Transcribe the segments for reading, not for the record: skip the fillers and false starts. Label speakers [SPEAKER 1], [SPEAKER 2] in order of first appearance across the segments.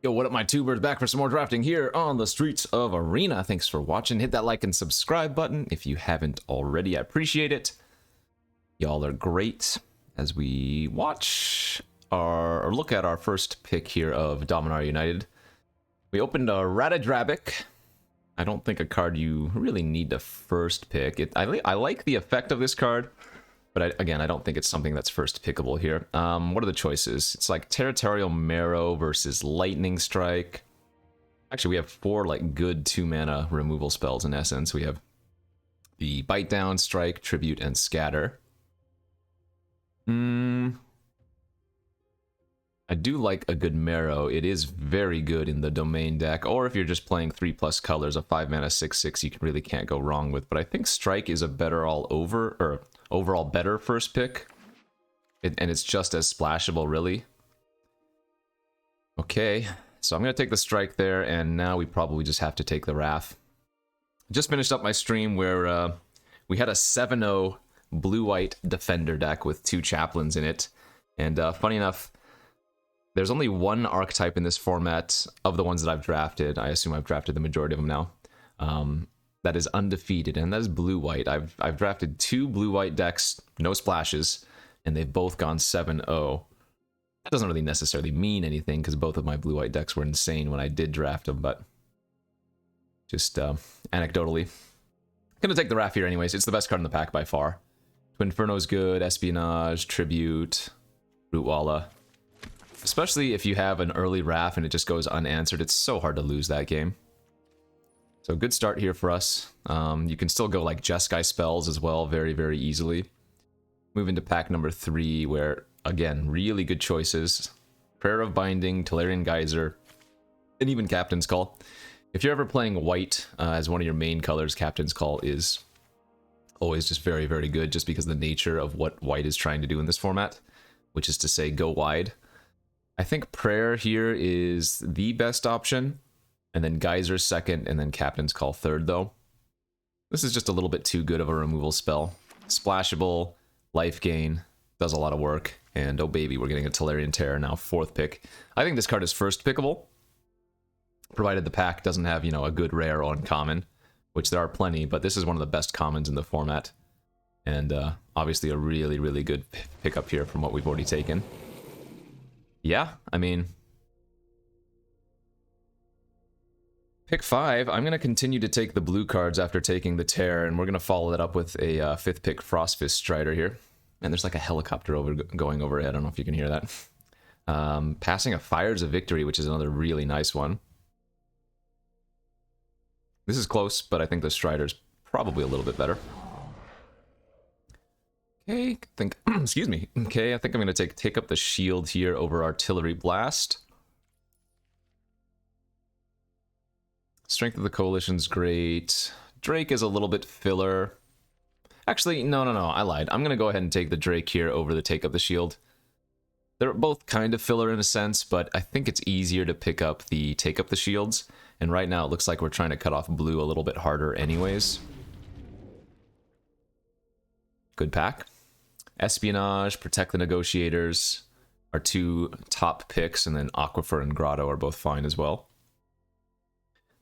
[SPEAKER 1] Yo, what up, my tubers? Back for some more drafting here on the streets of Arena. Thanks for watching. Hit that like and subscribe button if you haven't already. I appreciate it. Y'all are great. As we watch or look at our first pick here of Dominaria United, we opened a Ratadrabic. I don't think a card you really need to first pick. I like the effect of this card, but again, I don't think it's something that's first pickable here. What are the choices? It's like Territorial Marrow versus Lightning Strike. Actually, we have four like good 2-mana removal spells in essence. We have the Bite Down, Strike, Tribute, and Scatter. I do like a good Marrow. It is very good in the Domain deck, or if you're just playing 3+ colors, a 5-mana 6/6 you really can't go wrong with. But I think Strike is a better overall better first pick, and it's just as splashable, really. Okay, so I'm gonna take the Strike there, and now we probably just have to take the Wrath. Just finished up my stream where we had a 7-0 blue-white Defender deck with 2 Chaplains in it, and funny enough, there's only one archetype in this format of the ones that I've drafted. I assume I've drafted the majority of them now. That is undefeated, and that is blue-white. I've drafted 2 blue-white decks, no splashes, and they've both gone 7-0. That doesn't really necessarily mean anything, because both of my blue-white decks were insane when I did draft them, but just anecdotally. I'm gonna take the Wrath here anyways. It's the best card in the pack by far. Twin Inferno's good, Espionage, Tribute, Rootwalla. Especially if you have an early Wrath and it just goes unanswered, it's so hard to lose that game. So good start here for us. You can still go like Jeskai spells as well very, very easily. Move into pack number 3 where, again, really good choices. Prayer of Binding, Tolarian Geyser, and even Captain's Call. If you're ever playing white as one of your main colors, Captain's Call is always just very, very good just because of the nature of what white is trying to do in this format, which is to say go wide. I think Prayer here is the best option, and then Geyser second, and then Captain's Call third, though. This is just a little bit too good of a removal spell. Splashable, life gain, does a lot of work, and oh baby, we're getting a Tolarian Terror now, 4th pick. I think this card is first pickable, provided the pack doesn't have, you know, a good rare or uncommon, which there are plenty, but this is one of the best commons in the format, and obviously a really, really good pickup here from what we've already taken. Yeah, I mean, pick 5, I'm going to continue to take the blue cards after taking the Terror, and we're going to follow that up with a 5th pick Frostfist Strider here. And there's like a helicopter going overhead, I don't know if you can hear that. Passing a Fires of Victory, which is another really nice one. This is close, but I think the Strider's probably a little bit better. Okay, I think, excuse me. Okay, I think I'm going to take up the Shield here over Artillery Blast. Strength of the Coalition's great. Drake is a little bit filler. Actually, no, I lied. I'm going to go ahead and take the Drake here over the Take Up the Shield. They're both kind of filler in a sense, but I think it's easier to pick up the Take Up the Shields. And right now it looks like we're trying to cut off blue a little bit harder anyways. Good pack. Espionage, Protect the Negotiators are 2 top picks, and then Aquifer and Grotto are both fine as well.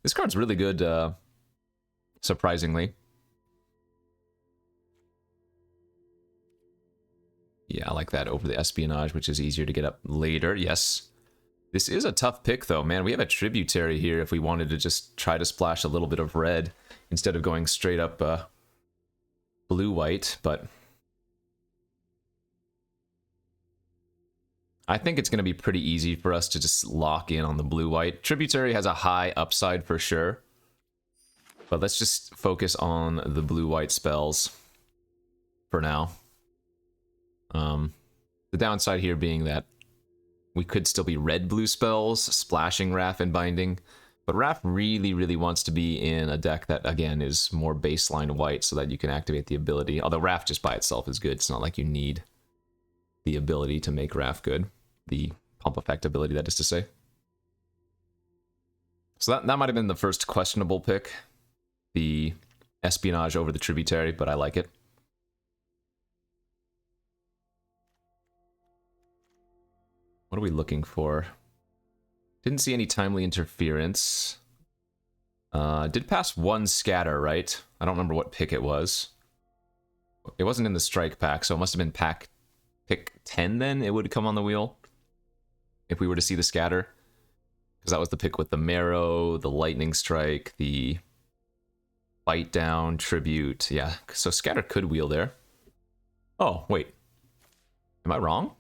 [SPEAKER 1] This card's really good, surprisingly. Yeah, I like that over the Espionage, which is easier to get up later, yes. This is a tough pick, though, man. We have a Tributary here if we wanted to just try to splash a little bit of red instead of going straight up blue-white, but I think it's going to be pretty easy for us to just lock in on the blue-white. Tributary has a high upside for sure, but let's just focus on the blue-white spells for now. The downside here being that we could still be red-blue spells, splashing Wrath and Binding, but Wrath really, really wants to be in a deck that, again, is more baseline white so that you can activate the ability. Although Wrath just by itself is good, it's not like you need the ability to make Wrath good. The pump effect ability, that is to say. So that might have been the first questionable pick. The Espionage over the Tributary, but I like it. What are we looking for? Didn't see any timely interference. Did pass one scatter, right? I don't remember what pick it was. It wasn't in the strike pack, so it must have been pick 10 then it would come on the wheel. If we were to see the scatter. Because that was the pick with the marrow, the lightning strike, the bite down, tribute. Yeah, so scatter could wheel there. Oh, wait. Am I wrong?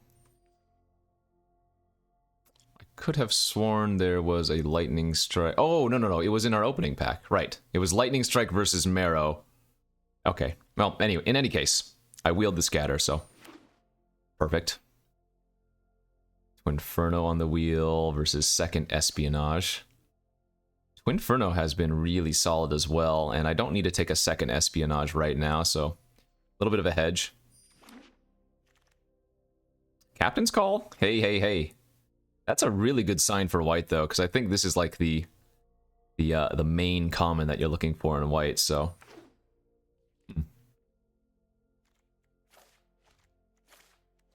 [SPEAKER 1] I could have sworn there was a lightning strike. Oh, no. It was in our opening pack. Right. It was lightning strike versus marrow. Okay. Well, anyway, in any case, I wheeled the scatter, so perfect. Twinferno on the wheel versus second espionage. Twinferno has been really solid as well, and I don't need to take a second espionage right now, so a little bit of a hedge. Captain's Call? Hey. That's a really good sign for white, though, because I think this is like the main common that you're looking for in white, so...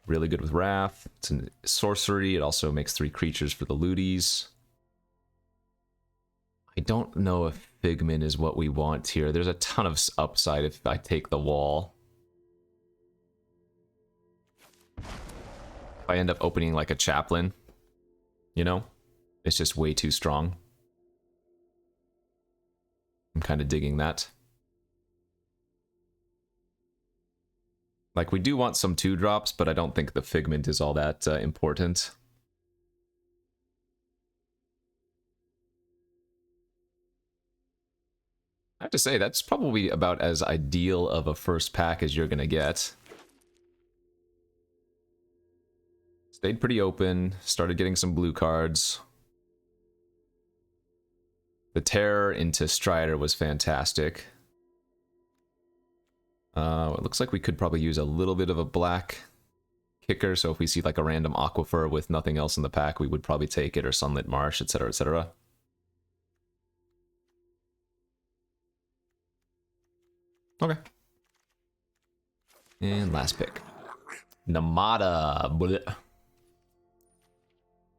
[SPEAKER 1] Really good with Wrath. It's a sorcery. It also makes 3 creatures for the looties. I don't know if Figment is what we want here. There's a ton of upside if I take the wall. If I end up opening like a chaplain, you know, it's just way too strong. I'm kind of digging that. Like, we do want some 2-drops, but I don't think the Figment is all that important. I have to say, that's probably about as ideal of a first pack as you're going to get. Stayed pretty open, started getting some blue cards. The Terror into Strider was fantastic. It looks like we could probably use a little bit of a black kicker, so if we see like a random Aquifer with nothing else in the pack, we would probably take it, or Sunlit Marsh, etc, etc. Okay. And last pick. Namada. Blech.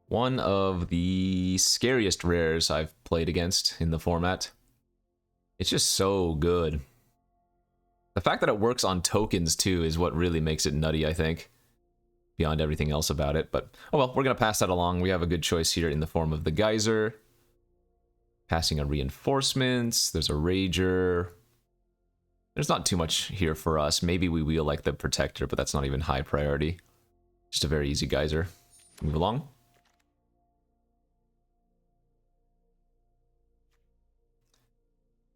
[SPEAKER 1] One of the scariest rares I've played against in the format. It's just so good. The fact that it works on tokens, too, is what really makes it nutty, I think. Beyond everything else about it. But, oh well, we're going to pass that along. We have a good choice here in the form of the Geyser. Passing a Reinforcements. There's a Rager. There's not too much here for us. Maybe we wheel like the Protector, but that's not even high priority. Just a very easy Geyser. Move along.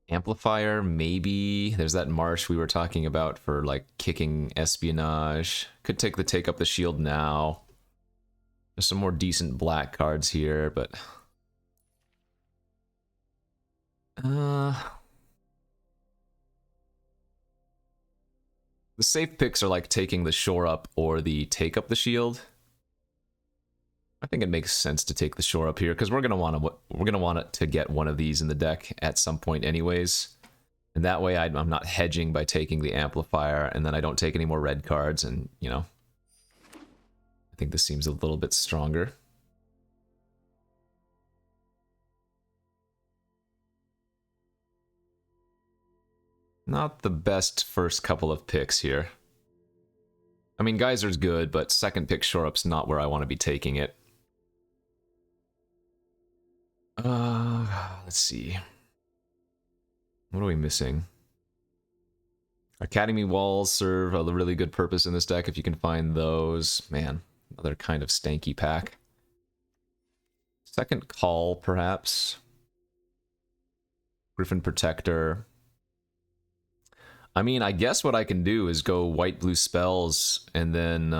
[SPEAKER 1] Amplifier, maybe. There's that Marsh we were talking about for, like, kicking Espionage. Could take up the shield now. There's some more decent black cards here, but... The safe picks are, like, taking the Shore Up or the take up the shield. I think it makes sense to take the Shore Up here, because we're gonna want it to get one of these in the deck at some point anyways. And that way I'm not hedging by taking the Amplifier, and then I don't take any more red cards, and, you know. I think this seems a little bit stronger. Not the best first couple of picks here. I mean, Geyser's good, but second pick Shore Up's not where I want to be taking it. Let's see. What are we missing? Academy Walls serve a really good purpose in this deck if you can find those. Man, another kind of stanky pack. Second Call, perhaps. Griffin Protector. I mean, I guess what I can do is go white-blue spells and then,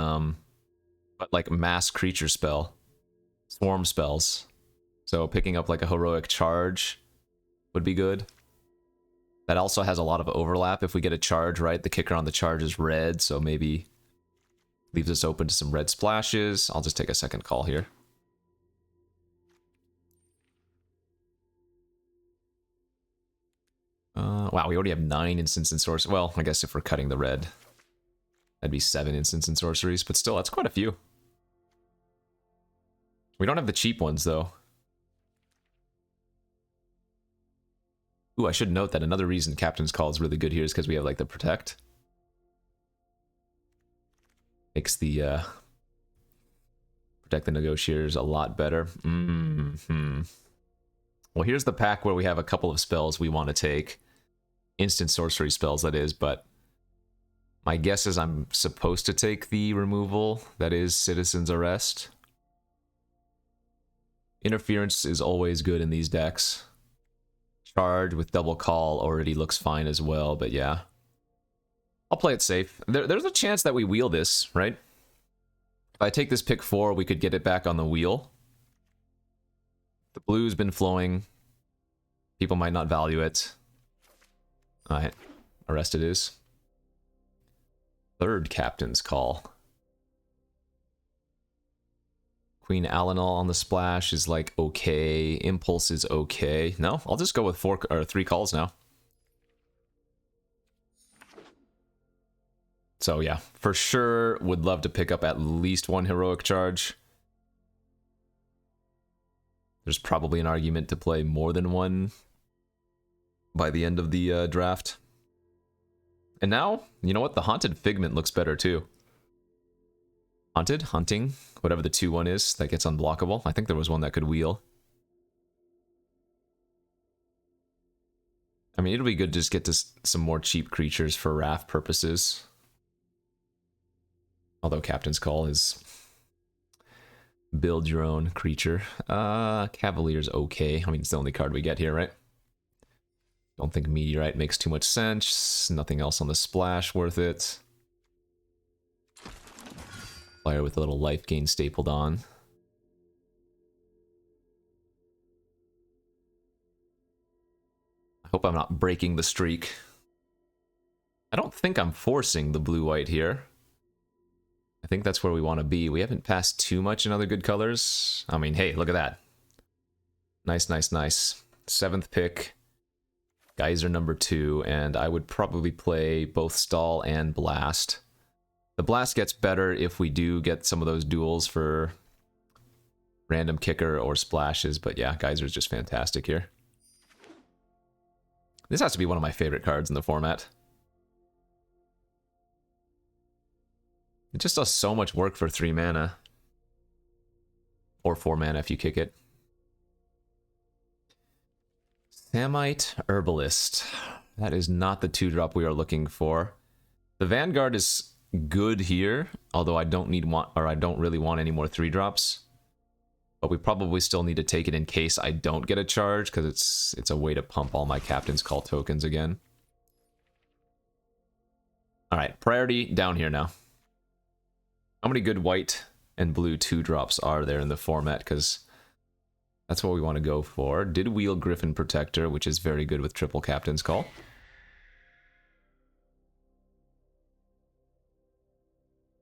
[SPEAKER 1] like, mass creature spell. Swarm spells. So picking up, like, a Heroic Charge would be good. That also has a lot of overlap. If we get a charge, right, the kicker on the charge is red, so maybe leaves us open to some red splashes. I'll just take a second call here. Wow, we already have 9 instants and sorceries. Well, I guess if we're cutting the red, that'd be 7 instants and sorceries, but still, that's quite a few. We don't have the cheap ones, though. Ooh, I should note that another reason Captain's Call is really good here is because we have like the Protect. Makes the Protect the Negotiators a lot better. Well, here's the pack where we have a couple of spells we want to take. Instant sorcery spells, that is, but my guess is I'm supposed to take the removal, that is Citizen's Arrest. Interference is always good in these decks. Charge with double call already looks fine as well, but yeah. I'll play it safe. There's a chance that we wheel this, right? If I take this pick 4, we could get it back on the wheel. The blue's been flowing. People might not value it. Alright, Arrest it is. Third Captain's Call. Queen Alanol on the splash is like okay. Impulse is okay. No, I'll just go with 4 or 3 calls now. So yeah, for sure would love to pick up at least 1 heroic charge. There's probably an argument to play more than 1 by the end of the draft. And now, you know what? The Haunted Figment looks better too. Hunting, whatever the 2/1 is, that gets unblockable. I think there was one that could wheel. I mean, it'll be good to just get to some more cheap creatures for Wrath purposes. Although Captain's Call is build your own creature. Cavalier's okay. I mean, it's the only card we get here, right? Don't think Meteorite makes too much sense. Nothing else on the splash worth it. Flyer with a little life gain stapled on. I hope I'm not breaking the streak. I don't think I'm forcing the blue-white here. I think that's where we want to be. We haven't passed too much in other good colors. I mean, hey, look at that. Nice, nice, nice. 7th pick. Geyser number 2, and I would probably play both Stall and Blast. The Blast gets better if we do get some of those duels for random kicker or splashes, but yeah, Geyser's just fantastic here. This has to be one of my favorite cards in the format. It just does so much work for 3 mana. Or 4 mana if you kick it. Samite Herbalist. That is not the 2-drop we are looking for. The Vanguard is good here, although I don't really want any more 3-drops. But we probably still need to take it in case I don't get a charge, because it's a way to pump all my Captain's Call tokens again. Alright, priority down here now. How many good white and blue 2-drops are there in the format? Because that's what we want to go for. Did wheel Griffin Protector, which is very good with triple Captain's Call.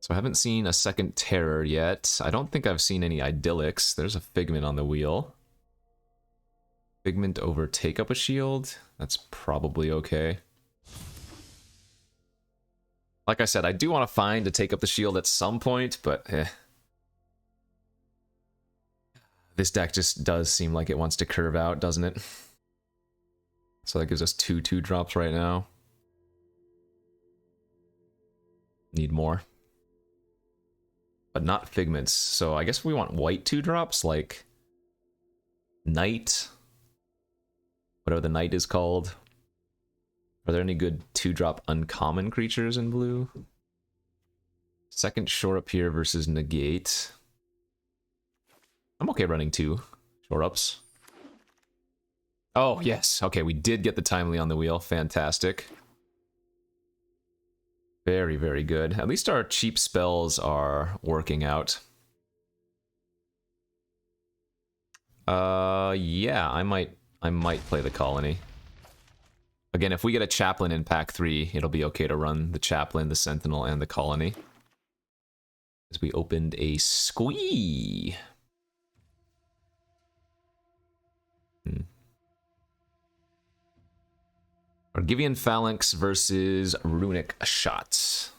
[SPEAKER 1] So I haven't seen a second Terror yet. I don't think I've seen any Idyllics. There's a Figment on the wheel. Figment over Take Up a Shield. That's probably okay. Like I said, I do want to find to take up the shield at some point, but this deck just does seem like it wants to curve out, doesn't it? So that gives us 2 2-drops right now. Need more. But not Figments, so I guess we want white 2-drops, like Knight. Whatever the Knight is called. Are there any good 2-drop uncommon creatures in blue? Second Shore Up here versus Negate. I'm okay running 2 Shore Ups. Oh, yes. Okay, we did get the Timely on the wheel. Fantastic. Very, very good. At least our cheap spells are working out. Yeah, I might play the Colony. Again, if we get a Chaplain in pack 3, it'll be okay to run the Chaplain, the Sentinel, and the Colony. As we opened a Squee. Argivian Phalanx versus Runic Shot.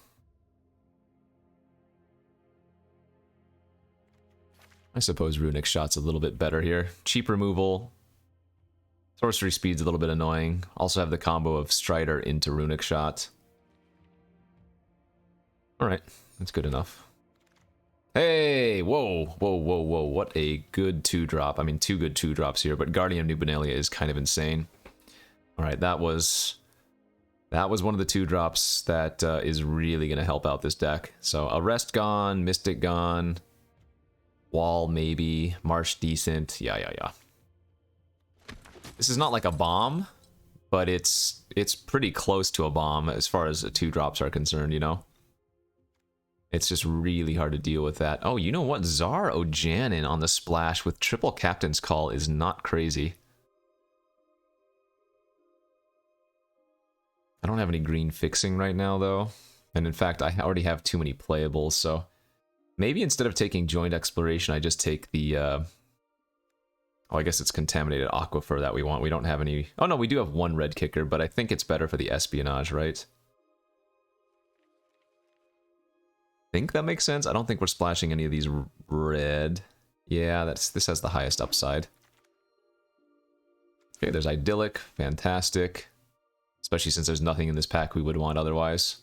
[SPEAKER 1] I suppose Runic Shot's a little bit better here. Cheap removal. Sorcery speed's a little bit annoying. Also have the combo of Strider into Runic Shot. Alright, that's good enough. Hey! Whoa, whoa, whoa, whoa. What a good 2-drop. I mean, 2 good 2-drops here, but Guardian of Numinalia is kind of insane. Alright, that was one of the 2-drops that is really going to help out this deck. So, Arrest gone, Mystic gone, Wall maybe, Marsh decent, yeah. This is not like a bomb, but it's pretty close to a bomb as far as the 2-drops are concerned, you know? It's just really hard to deal with that. Oh, you know what? Zar Ojanin on the splash with triple Captain's Call is not crazy. I don't have any green fixing right now, though. And in fact, I already have too many playables, so... Maybe instead of taking Joint Exploration, I just take the... Oh, I guess it's Contaminated Aquifer that we want. We don't have any... Oh, no, we do have one red kicker, but I think it's better for the Espionage, right? I think that makes sense. I don't think we're splashing any of these red. Yeah, this has the highest upside. Okay, there's Idyllic. Fantastic. Especially since there's nothing in this pack we would want otherwise.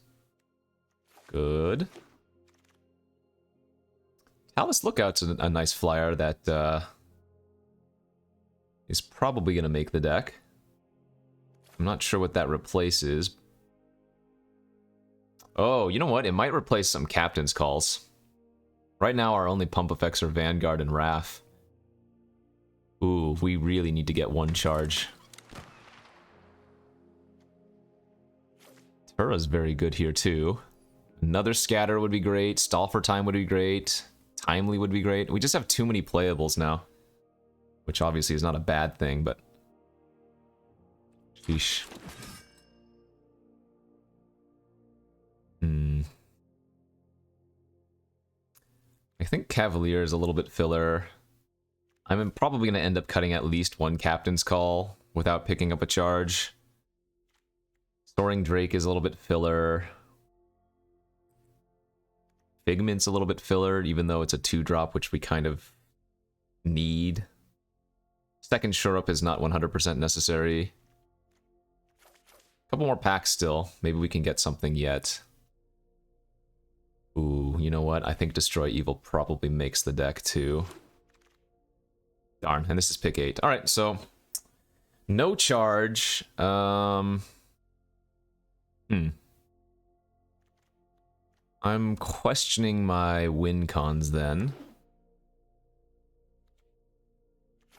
[SPEAKER 1] Good. Talus Lookout's a nice flyer that is probably going to make the deck. I'm not sure what that replaces. Oh, you know what? It might replace some Captain's Calls. Right now, our only pump effects are Vanguard and Wrath. Ooh, we really need to get one charge. Tura's very good here, too. Another Scatter would be great. Stall for Time would be great. Timely would be great. We just have too many playables now. Which obviously is not a bad thing, but... Sheesh. I think Cavalier is a little bit filler. I'm probably going to end up cutting at least one Captain's Call without picking up a charge. Soaring Drake is a little bit filler. Figment's a little bit filler, even though it's a 2-drop, which we kind of need. Second Shore Up is not 100% necessary. A couple more packs still. Maybe we can get something yet. Ooh, you know what? I think Destroy Evil probably makes the deck too. Darn, and this is pick 8. Alright, so... No charge. I'm questioning my win cons then.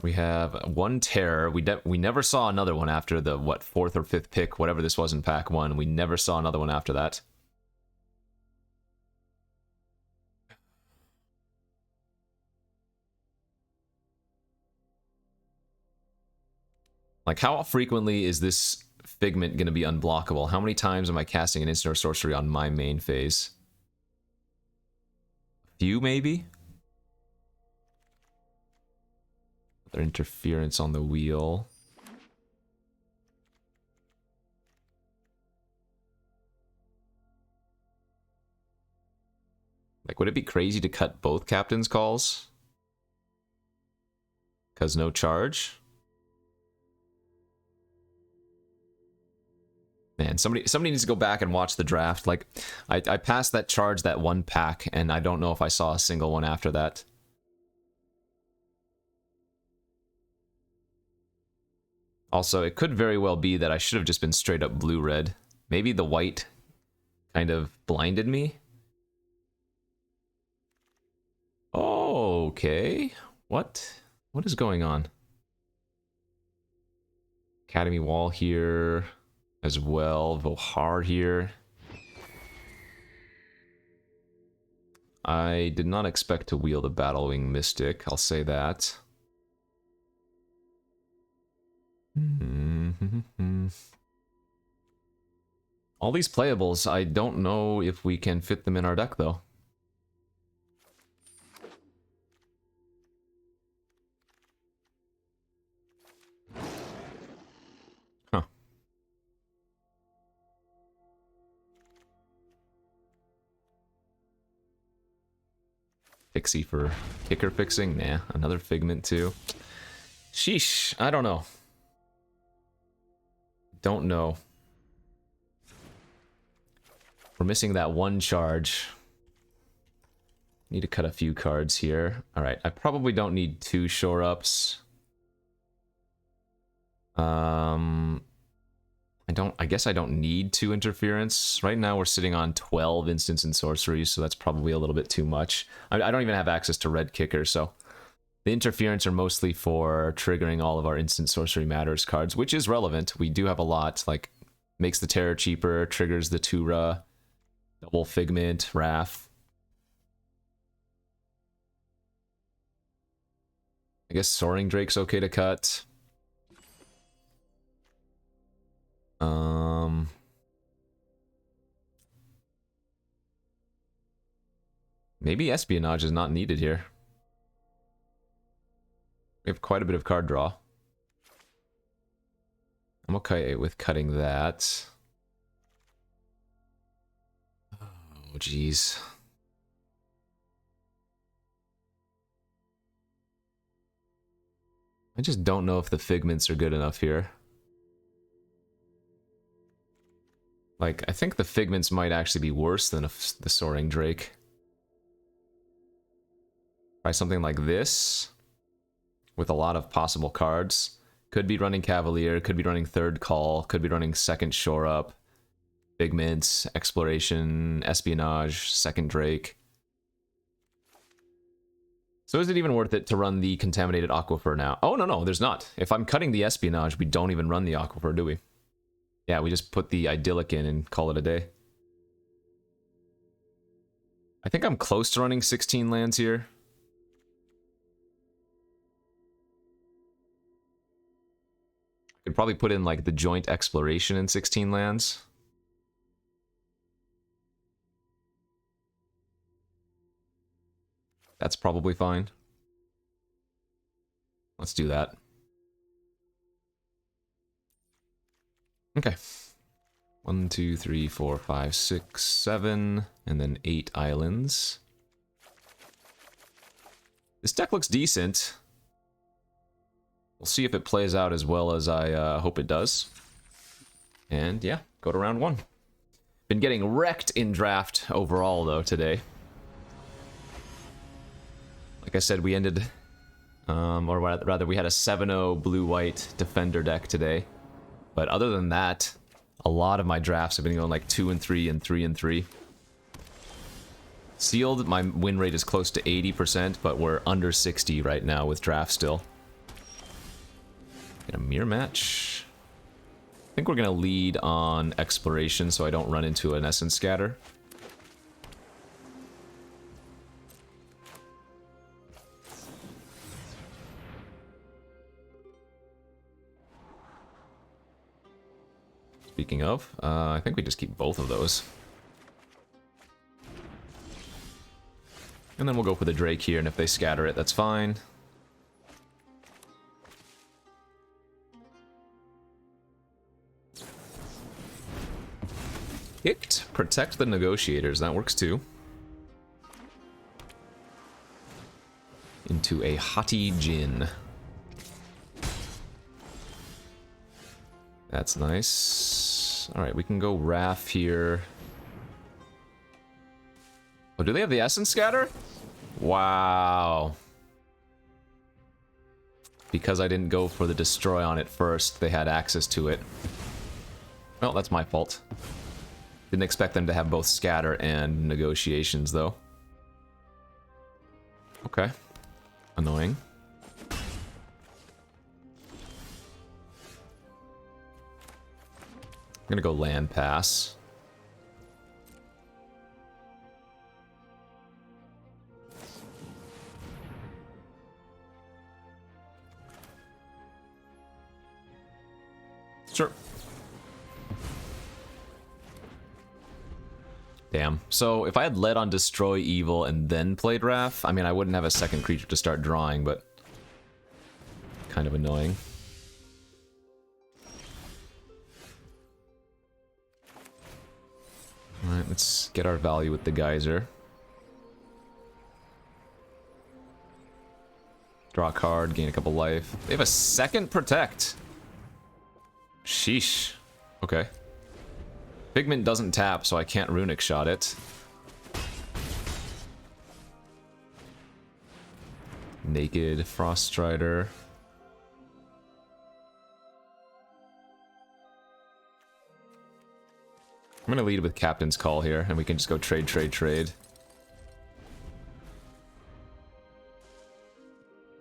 [SPEAKER 1] We have one Terror. We never saw another one after the, what, 4th or 5th pick, whatever this was in pack 1. We never saw another one after that. Like, how frequently is this Figment going to be unblockable? How many times am I casting an instant or sorcery on my main phase? A few, maybe? Other interference on the wheel. Like, would it be crazy to cut both Captain's Calls? Because no charge? Man, somebody needs to go back and watch the draft. Like, I passed that charge that one pack, and I don't know if I saw a single one after that. Also, it could very well be that I should have just been straight up blue-red. Maybe the white kind of blinded me. Oh, okay. What is going on? Academy Wall here as well. Vohar here. I did not expect to wield a Battlewing Mystic, I'll say that. All these playables, I don't know if we can fit them in our deck, though. Huh. Pixie for kicker fixing? Nah, another Figment, too. Sheesh, I don't know. don't know. We're missing that one charge. Need to cut a few cards here. Alright, I probably don't need 2 shore-ups. I guess I don't need 2 interference. Right now we're sitting on 12 instants and sorceries, so that's probably a little bit too much. I don't even have access to red kicker, so the interference are mostly for triggering all of our instant sorcery matters cards, which is relevant. We do have a lot, like makes the terror cheaper, triggers the Tura, double Figment, Wrath. I guess Soaring Drake's okay to cut. Maybe Espionage is not needed here. We have quite a bit of card draw. I'm okay with cutting that. Oh, jeez. I just don't know if the Figments are good enough here. Like, I think the Figments might actually be worse than the Soaring Drake. Try something like this, with a lot of possible cards. Could be running Cavalier, could be running Third Call, could be running Second Shore Up, Figments, Exploration, Espionage, Second Drake. So is it even worth it to run the Contaminated Aquifer now? Oh, no, there's not. If I'm cutting the Espionage, we don't even run the Aquifer, do we? Yeah, we just put the Idyllic in and call it a day. I think I'm close to running 16 lands here. Could probably put in like the Joint Exploration in 16 lands. That's probably fine. Let's do that. Okay. 1, 2, 3, 4, 5, 6, 7, and then 8 islands. This deck looks decent. We'll see if it plays out as well as I hope it does. And yeah, go to round 1. Been getting wrecked in draft overall, though, today. Like I said, we ended... or rather, we had a 7-0 blue-white defender deck today. But other than that, a lot of my drafts have been going like 2 and 3 and 3 and 3. Sealed, my win rate is close to 80%, but we're under 60 right now with draft still. Get a mirror match. I think we're gonna lead on exploration so I don't run into an essence scatter. Speaking of, I think we just keep both of those. And then we'll go for the Drake here, and if they scatter it, that's fine. Kicked. Protect the negotiators. That works too. Into a Haughty Djinn. That's nice. Alright, we can go Wrath here. Oh, do they have the Essence Scatter? Wow. Because I didn't go for the Destroy on it first, they had access to it. Well, that's my fault. Didn't expect them to have both Scatter and Negotiations, though. Okay. Annoying. I'm gonna go land pass. Sure. Damn. So if I had led on Destroy Evil and then played Wrath, I mean, I wouldn't have a second creature to start drawing, but kind of annoying. Alright, let's get our value with the Geyser. Draw a card, gain a couple life. They have a second Protect. Sheesh. Okay. Pigment doesn't tap, so I can't Runic Shot it. Naked Frost Strider. I'm gonna lead with Captain's Call here, and we can just go trade, trade, trade.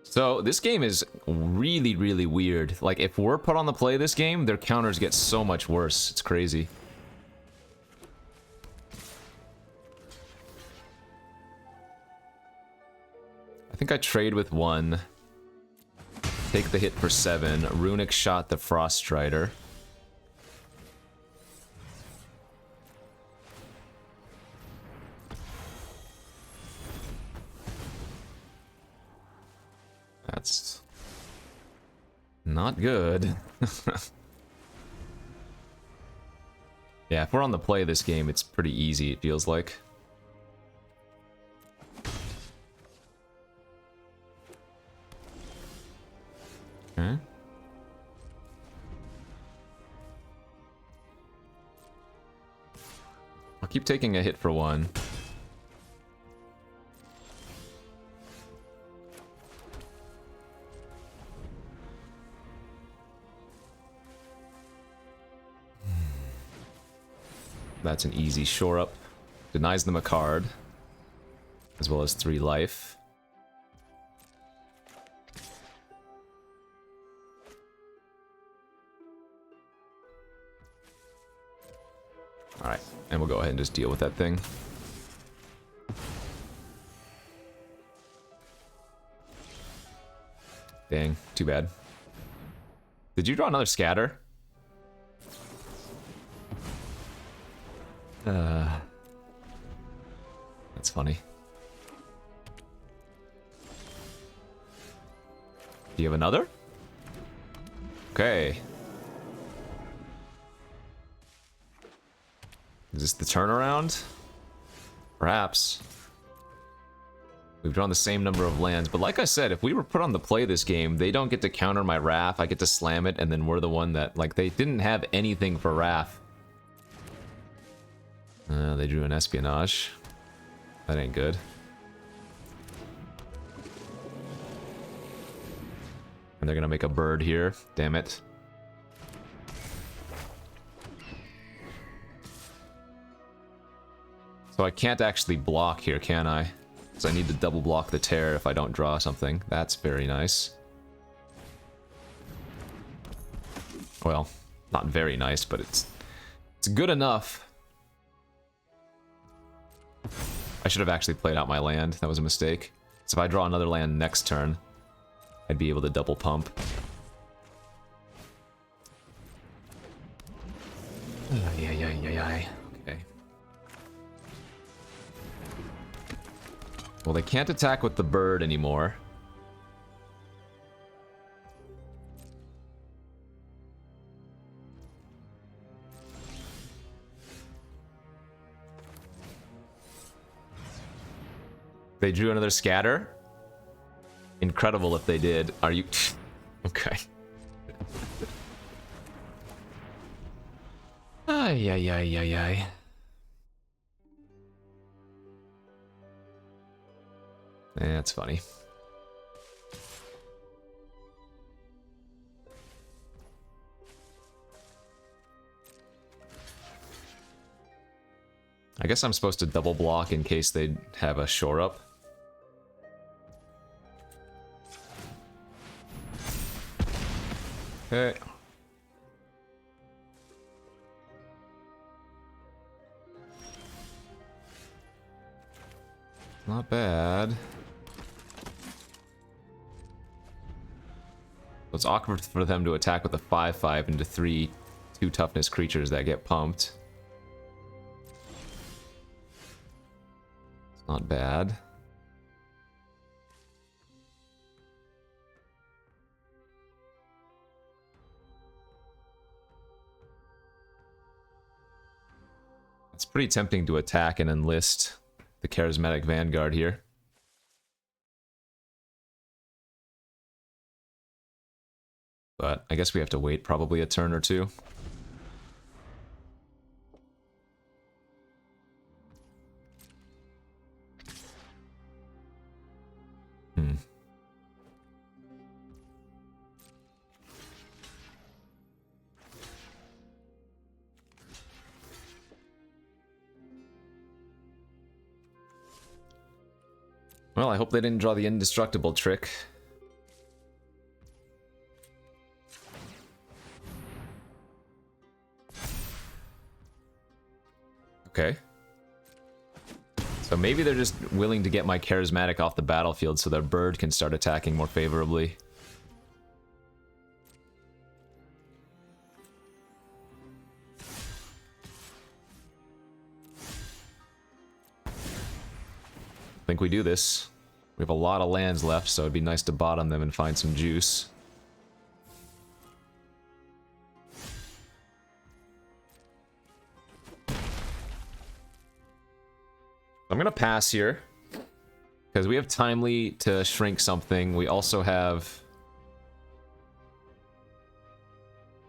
[SPEAKER 1] So, this game is really, really weird. Like, if we're put on the play this game, their counters get so much worse. It's crazy. I think I trade with 1. Take the hit for 7. Runic Shot the Frost Strider. That's not good. Yeah, if we're on the play this game, it's pretty easy, it feels like. Okay. I'll keep taking a hit for 1. That's an easy shore up. Denies them a card, as well as 3 life. Alright, and we'll go ahead and just deal with that thing. Dang, too bad. Did you draw another scatter? That's funny. Do you have another? Okay. Is this the turnaround? Perhaps. We've drawn the same number of lands, but like I said, if we were put on the play this game, they don't get to counter my Wrath, I get to slam it, and then we're the one that, like, they didn't have anything for Wrath. They drew an Espionage. That ain't good. And they're gonna make a bird here. Damn it. So I can't actually block here, can I? Because I need to double block the tear if I don't draw something. That's very nice. Well, not very nice, but it's good enough. I should have actually played out my land. That was a mistake. So if I draw another land next turn, I'd be able to double pump. Okay. Well, they can't attack with the bird anymore. They drew another scatter. Incredible if they did. Are you... Okay. Ay. That's funny. I guess I'm supposed to double block in case they have a shore up. Okay. Not bad. It's awkward for them to attack with a 5/5 into 3 2 toughness creatures that get pumped. It's not bad. It's pretty tempting to attack and enlist the Charismatic Vanguard here. But I guess we have to wait probably a turn or two. Well, I hope they didn't draw the indestructible trick. Okay. So maybe they're just willing to get my charismatic off the battlefield so their bird can start attacking more favorably. I think we do this. We have a lot of lands left, so it'd be nice to bottom them and find some juice. I'm gonna pass here because we have timely to shrink something. We also have...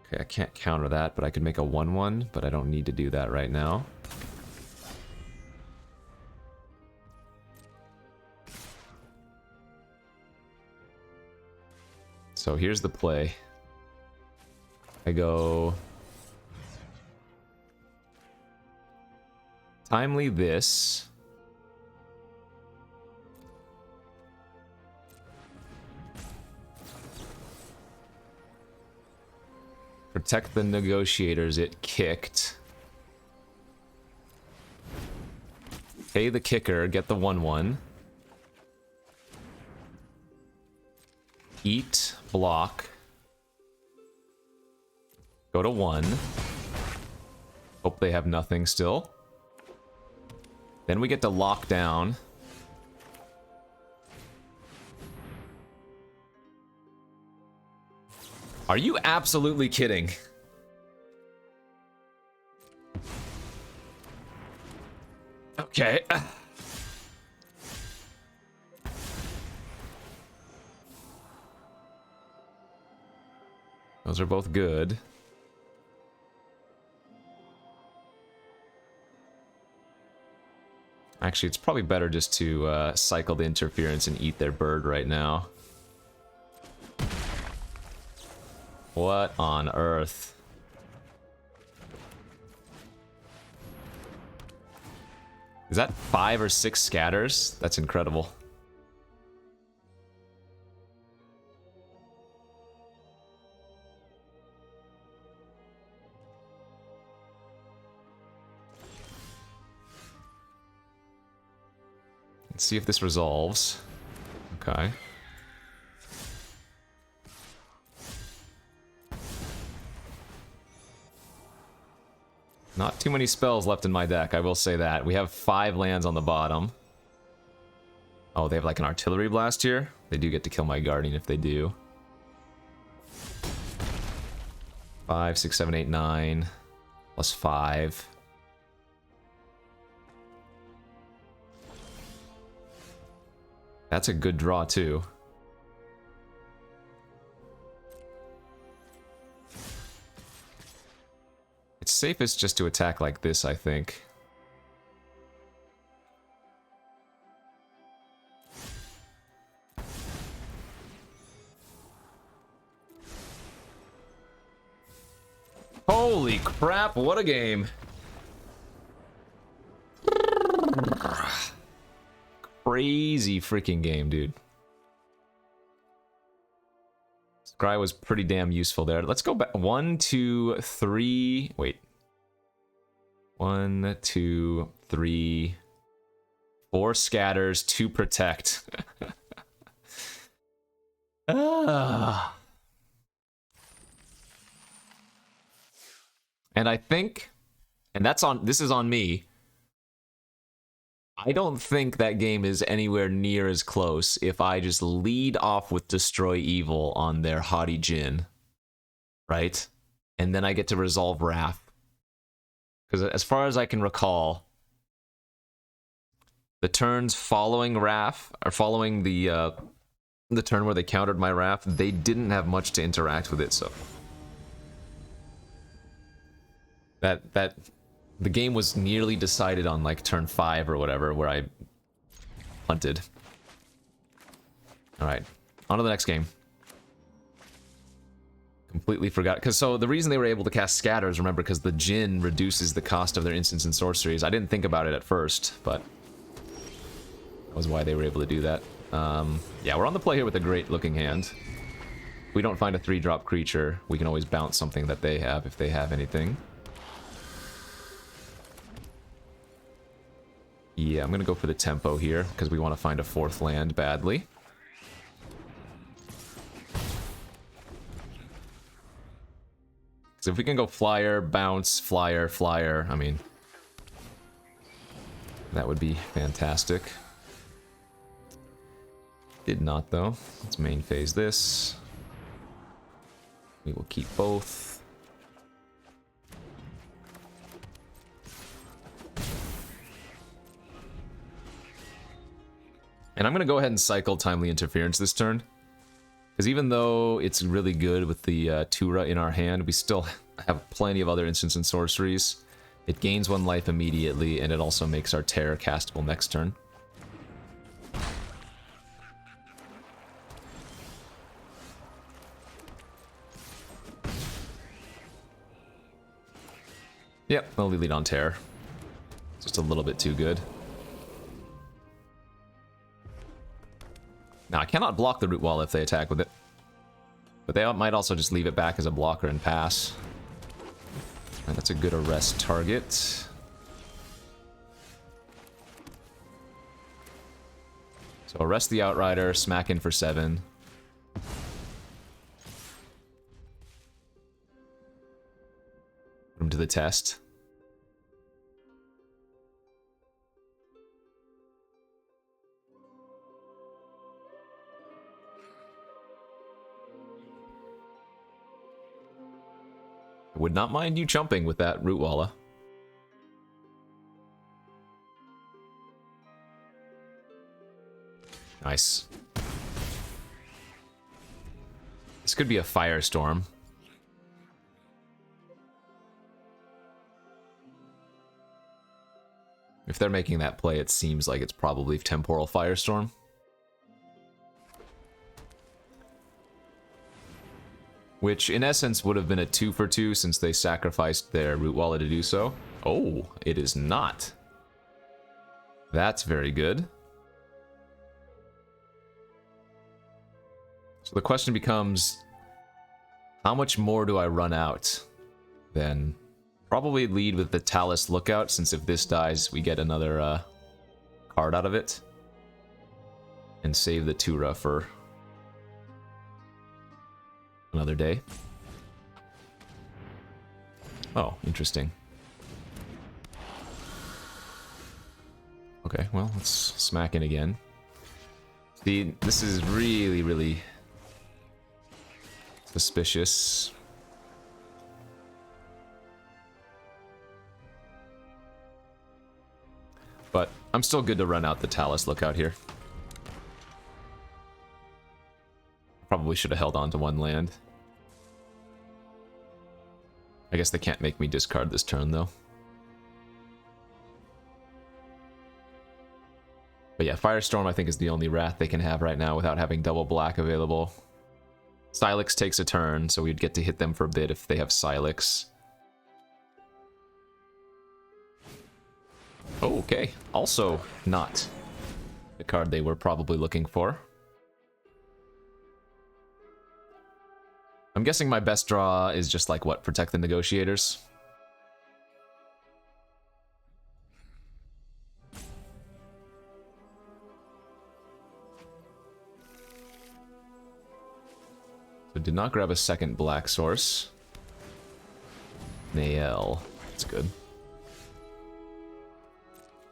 [SPEAKER 1] Okay, I can't counter that, but I could make a 1/1, but I don't need to do that right now. So here's the play. I go... Timely this. Protect the negotiators, it kicked. Pay the kicker, get the 1/1. Eat, block. Go to 1. Hope they have nothing still. Then we get to lock down. Are you absolutely kidding? Okay. Those are both good. Actually, it's probably better just to cycle the interference and eat their bird right now. What on earth? Is that 5 or 6 scatters? That's incredible. Let's see if this resolves. Okay. Not too many spells left in my deck, I will say that. We have 5 lands on the bottom. Oh, they have like an artillery blast here? They do get to kill my guardian if they do. 5, 6, 7, 8, 9. Plus 5. That's a good draw too. It's safest just to attack like this, I think. Holy crap, what a game. Crazy freaking game, dude. Scry was pretty damn useful there. Let's go back. 1, 2, 3. Wait. 1, 2, 3. 4 scatters, 2 protect. Ah. And I think, and that's on, this is on me. I don't think that game is anywhere near as close if I just lead off with Destroy Evil on their Haughty Djinn. Right? And then I get to resolve Wrath. Because as far as I can recall, the turns following Wrath, or following the turn where they countered my Wrath, they didn't have much to interact with it, so... The game was nearly decided on like turn 5 or whatever, where I punted. Alright, on to the next game. Completely forgot. Because so the reason they were able to cast scatters, remember, because the Djinn reduces the cost of their instants and sorceries. I didn't think about it at first, but... was why they were able to do that. Yeah, we're on the play here with a great looking hand. If we don't find a 3-drop creature, we can always bounce something that they have if they have anything. Yeah, I'm gonna go for the tempo here, because we want to find a 4th land badly. So if we can go flyer, bounce, flyer, flyer, I mean, that would be fantastic. Did not, though. Let's main phase this. We will keep both. And I'm going to go ahead and cycle Timely Interference this turn. Because even though it's really good with the Tura in our hand, we still have plenty of other instants and sorceries. It gains 1 life immediately, and it also makes our Terror castable next turn. Yep, I'll lead on Terror. Just a little bit too good. Now, I cannot block the Root Wall if they attack with it. But they might also just leave it back as a blocker and pass. And that's a good arrest target. So arrest the Outrider, smack in for 7. Put him to the test. I would not mind you jumping with that Root Walla. Nice. This could be a Firestorm. If they're making that play, it seems like it's probably Temporal Firestorm. Which, in essence, would have been a 2-for-2 since they sacrificed their Root Walla to do so. Oh, it is not. That's very good. So the question becomes, how much more do I run out? Then probably lead with the Talus Lookout, since if this dies, we get another card out of it. And save the Tura for another day. Oh, interesting. Okay, well, let's smack in again. See, this is really, really suspicious. But I'm still good to run out the Talus Lookout here. Probably should have held on to 1 land. I guess they can't make me discard this turn, though. But yeah, Firestorm I think is the only Wrath they can have right now without having double black available. Silex takes a turn, so we'd get to hit them for a bit if they have Silex. Oh, okay. Also not the card they were probably looking for. I'm guessing my best draw is just like, what, Protect the Negotiators? So did not grab a second black source. Nael. That's good.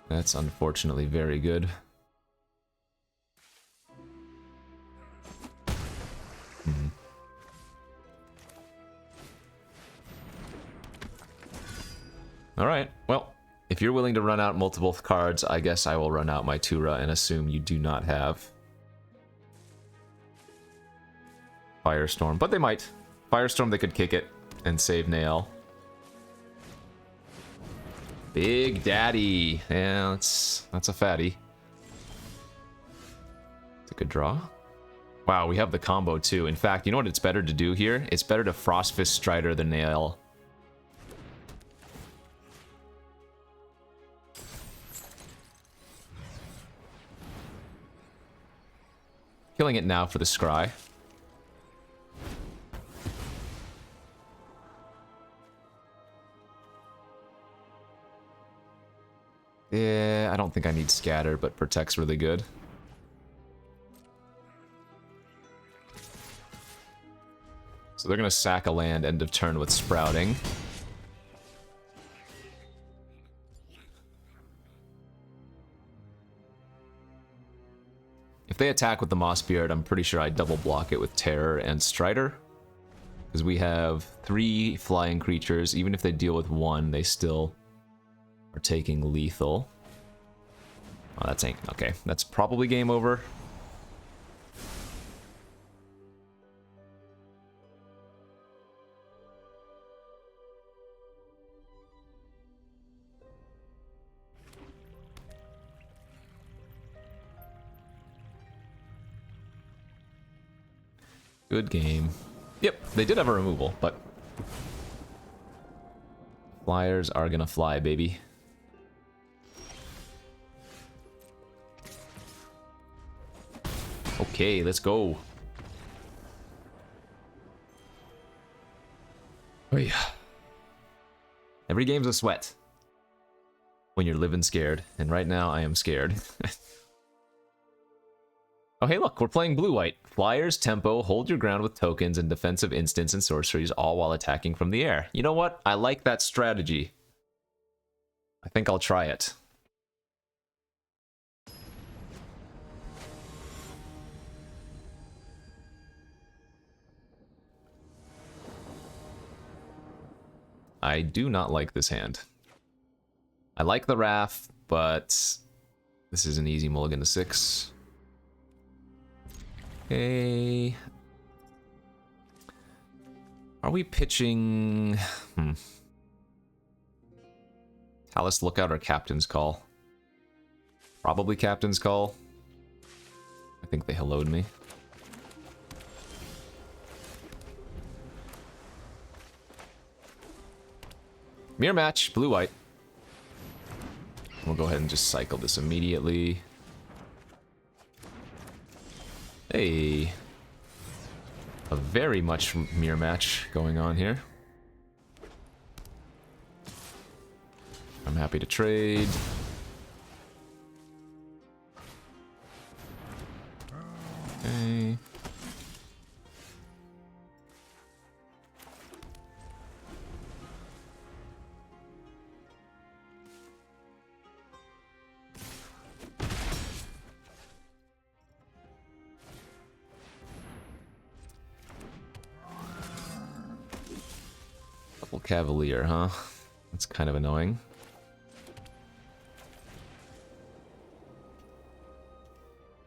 [SPEAKER 1] That's unfortunately very good. Alright, well, if you're willing to run out multiple cards, I guess I will run out my Tura and assume you do not have Firestorm. But they might. Firestorm, they could kick it and save Nael. Big Daddy. Yeah, that's a fatty. It's a good draw. Wow, we have the combo too. In fact, you know what it's better to do here? It's better to Frostfist Strider than Nael. Killing it now for the scry. Yeah, I don't think I need scatter, but protect's really good. So they're gonna sack a land end of turn with sprouting. If they attack with the Moss Beard, I'm pretty sure I double block it with Terror and Strider. Because we have 3 flying creatures. Even if they deal with 1, they still are taking lethal. Oh, that's ain't... Okay, that's probably game over. Good game. Yep, they did have a removal, but... Flyers are gonna fly, baby. Okay, let's go. Oh yeah. Every game's a sweat. When you're living scared. And right now, I am scared. Oh, hey, look, we're playing blue-white. Flyers, tempo, hold your ground with tokens, and defensive instants and sorceries, all while attacking from the air. You know what? I like that strategy. I think I'll try it. I do not like this hand. I like the Wrath, but this is an easy mulligan to 6. Okay. Are we pitching... Talus Lookout or Captain's Call? Probably Captain's Call. I think they helloed me. Mirror match, blue-white. We'll go ahead and just cycle this immediately. Hey. A very much mirror match going on here. I'm happy to trade. Okay. Double Cavalier, huh? That's kind of annoying.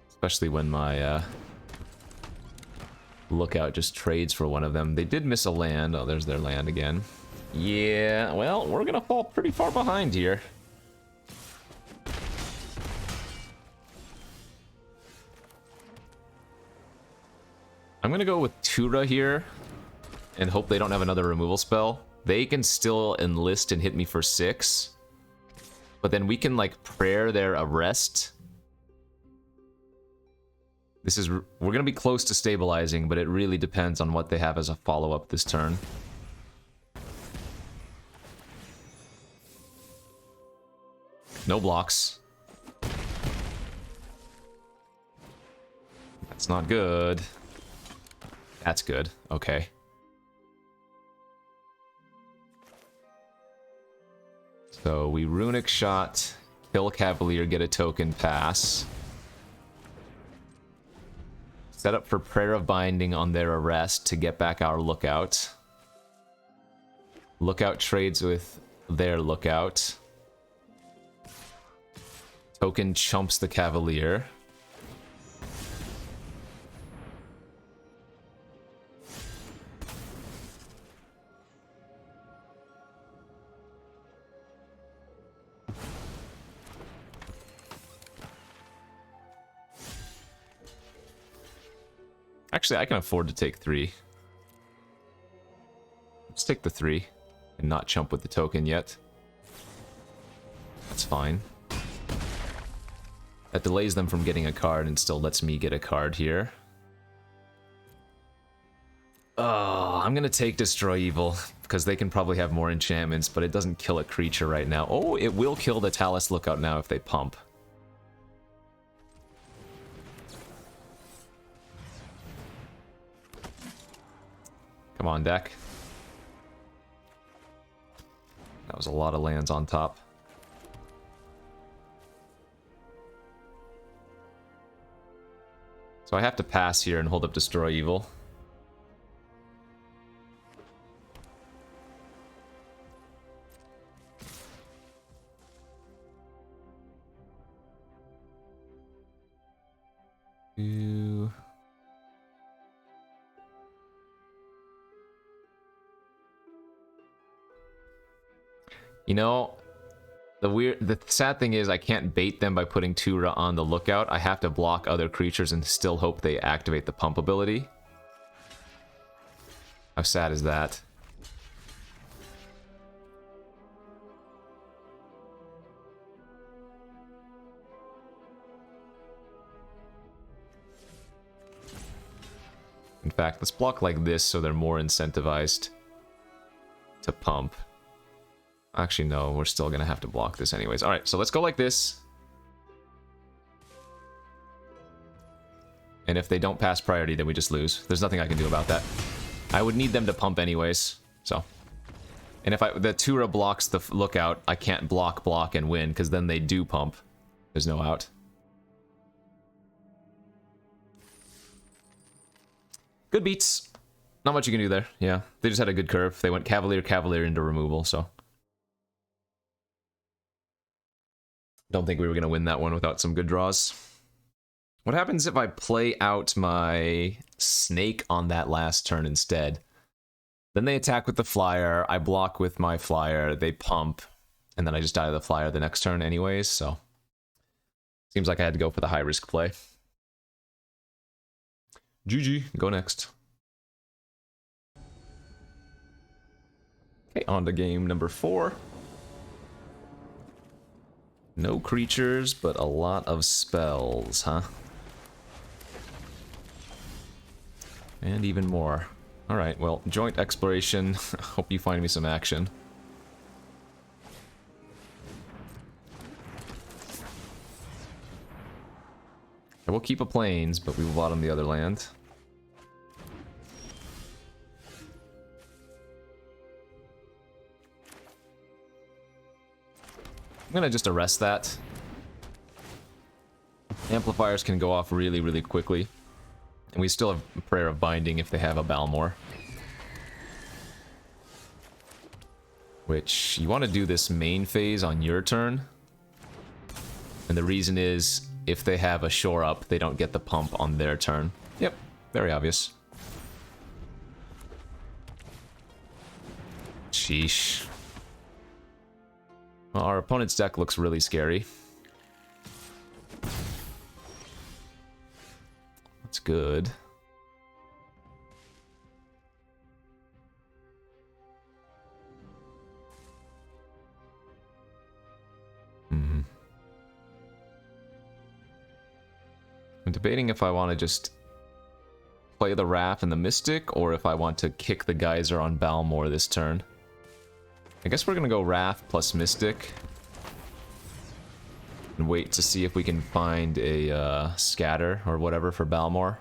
[SPEAKER 1] Especially when my Lookout just trades for one of them. They did miss a land. Oh, there's their land again. Yeah, well, we're gonna fall pretty far behind here. I'm gonna go with Tura here and hope they don't have another removal spell. They can still enlist and hit me for 6. But then we can, like, prayer their arrest. This is... We're gonna be close to stabilizing, but it really depends on what they have as a follow-up this turn. No blocks. That's not good. That's good. Okay. So we Runic Shot, kill Cavalier, get a token, pass. Set up for Prayer of Binding on their arrest to get back our Lookout. Lookout trades with their Lookout. Token chumps the Cavalier. Actually, I can afford to take 3. Let's take the 3 and not chump with the token yet. That's fine. That delays them from getting a card and still lets me get a card here. I'm gonna take Destroy Evil, because they can probably have more enchantments, but it doesn't kill a creature right now. Oh, it will kill the Talus Lookout now if they pump. Come on, deck. That was a lot of lands on top. So I have to pass here and hold up Destroy Evil. You know, the sad thing is I can't bait them by putting Tura on the Lookout. I have to block other creatures and still hope they activate the pump ability. How sad is that? In fact, let's block like this so they're more incentivized to pump. Actually, no, we're still gonna have to block this anyways. Alright, so let's go like this. And if they don't pass priority, then we just lose. There's nothing I can do about that. I would need them to pump anyways, so. And if the Tura blocks the Lookout, I can't block, and win, because then they do pump. There's no out. Good beats. Not much you can do there. Yeah, they just had a good curve. They went Cavalier, Cavalier into removal, so. Don't think we were going to win that one without some good draws. What happens if I play out my Snake on that last turn instead? Then they attack with the Flyer, I block with my Flyer, they pump, and then I just die to the Flyer the next turn anyways, so. Seems like I had to go for the high-risk play. GG, go next. Okay, on to game number 4. No creatures, but a lot of spells, huh? And even more. Alright, well, joint exploration. Hope you find me some action. I will keep a plains, but we will bottom the other land. I'm gonna just arrest that. Amplifiers can go off really, really quickly. And we still have Prayer of Binding if they have a Balmor. Which, you want to do this main phase on your turn. And the reason is, if they have a Shore Up, they don't get the pump on their turn. Yep, very obvious. Sheesh. Well, our opponent's deck looks really scary. That's good. I'm debating if I want to just play the Wrath and the Mystic, or if I want to kick the Geyser on Balmor this turn. I guess we're gonna go Wrath plus Mystic. And wait to see if we can find a Scatter or whatever for Balmor.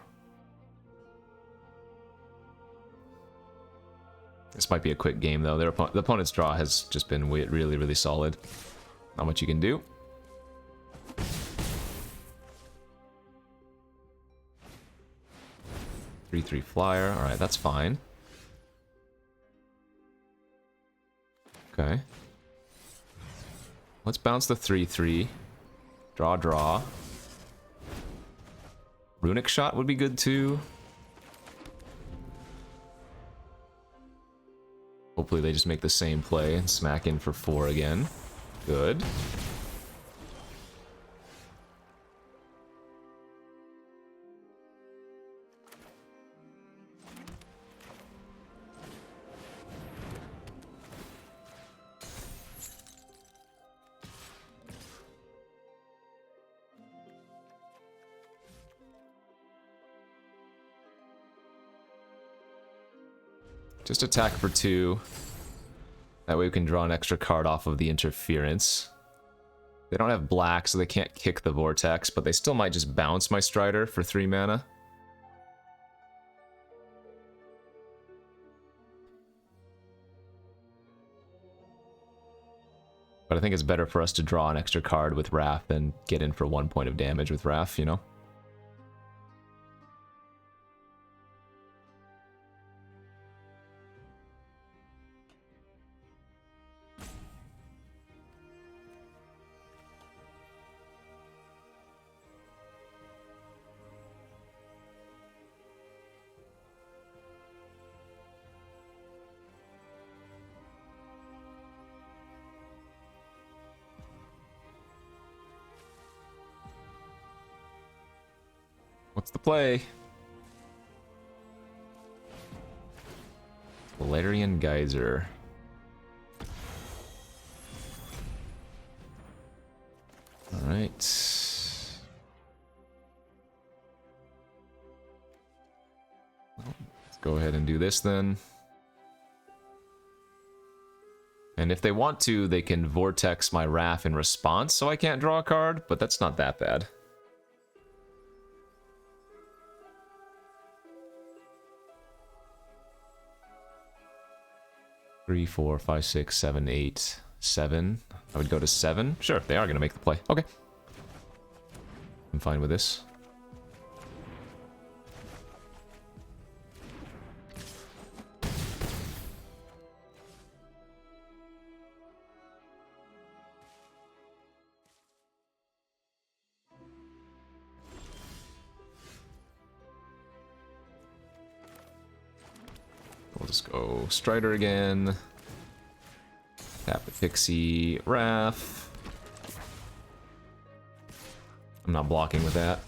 [SPEAKER 1] This might be a quick game though. The opponent's draw has just been really, really solid. Not much you can do. Three flyer. Alright, that's fine. Okay. Let's bounce the 3/3. Draw. Runic Shot would be good too. Hopefully they just make the same play and smack in for 4 again. Good. Just attack for 2. That way we can draw an extra card off of the interference. They don't have black, so they can't kick the Vortex, but they still might just bounce my Strider for 3 mana. But I think it's better for us to draw an extra card with Wrath than get in for 1 point of damage with Wrath, you know? What's the play? Valerian Geyser. Alright. Let's go ahead and do this then. And if they want to, they can Vortex my Wrath in response, so I can't draw a card, but that's not that bad. 3, 4, 5, 6, 7, 8, 7. I would go to 7. Sure, they are going to make the play. Okay. I'm fine with this. We'll just go Strider again. Tap the Pixie Wrath. I'm not blocking with that.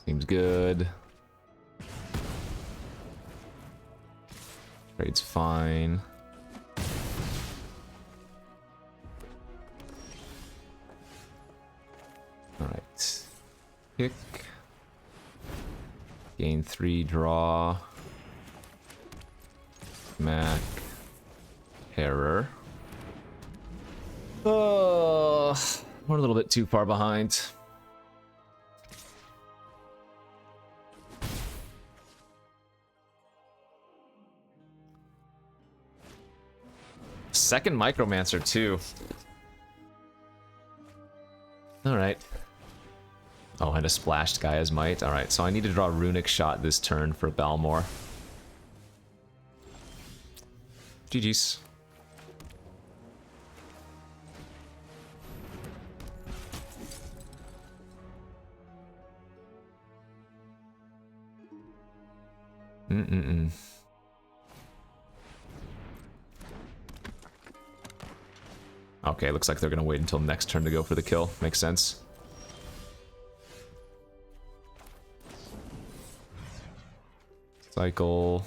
[SPEAKER 1] Seems good. Trade's fine. Alright. Kick. Gain 3, draw. Mac. Error. Oh, we're a little bit too far behind. Second Micromancer too. Alright. Oh, and a splashed Gaia's Might. Alright, so I need to draw Runic Shot this turn for Balmor. GG's. Okay, looks like they're gonna wait until next turn to go for the kill. Makes sense. Cycle.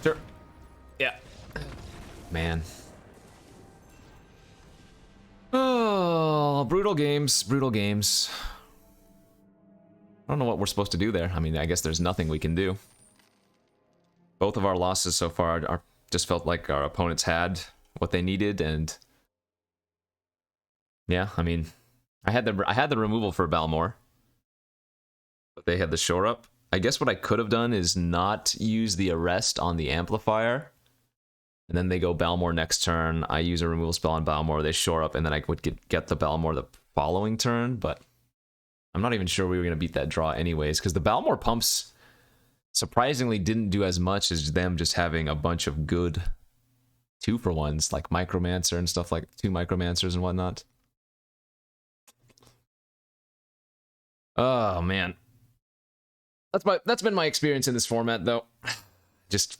[SPEAKER 1] Sure. Yeah. Man. Oh, brutal games, brutal games. I don't know what we're supposed to do there. I mean, I guess there's nothing we can do. Both of our losses so far are just felt like our opponents had what they needed, and yeah, I mean, I had the removal for Balmor, but they had the shore up. I guess what I could have done is not use the arrest on the amplifier, and then they go Balmor next turn. I use a removal spell on Balmor, they shore up, and then I would get the Balmor the following turn, but I'm not even sure we were going to beat that draw anyways, because the Balmor pumps surprisingly didn't do as much as them just having a bunch of good 2-for-1s, like Micromancer and stuff, like 2 Micromancers and whatnot. Oh, man. That's been my experience in this format, though. Just,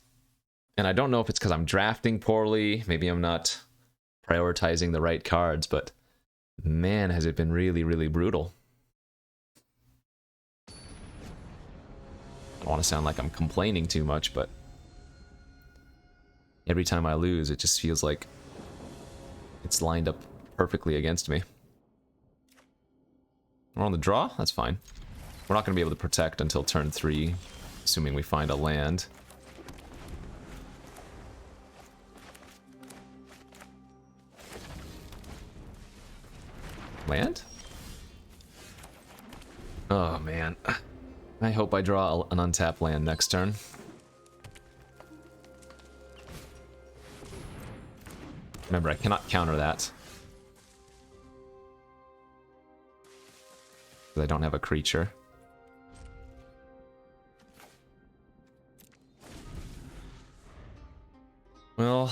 [SPEAKER 1] and I don't know if it's because I'm drafting poorly, maybe I'm not prioritizing the right cards, but man, has it been really, really brutal. don't want to sound like I'm complaining too much, but every time I lose, it just feels like it's lined up perfectly against me. We're on the draw? That's fine. We're not going to be able to protect until turn 3, assuming we find a land. Land? Oh, man. I hope I draw an untapped land next turn. Remember, I cannot counter that. Because I don't have a creature. Well,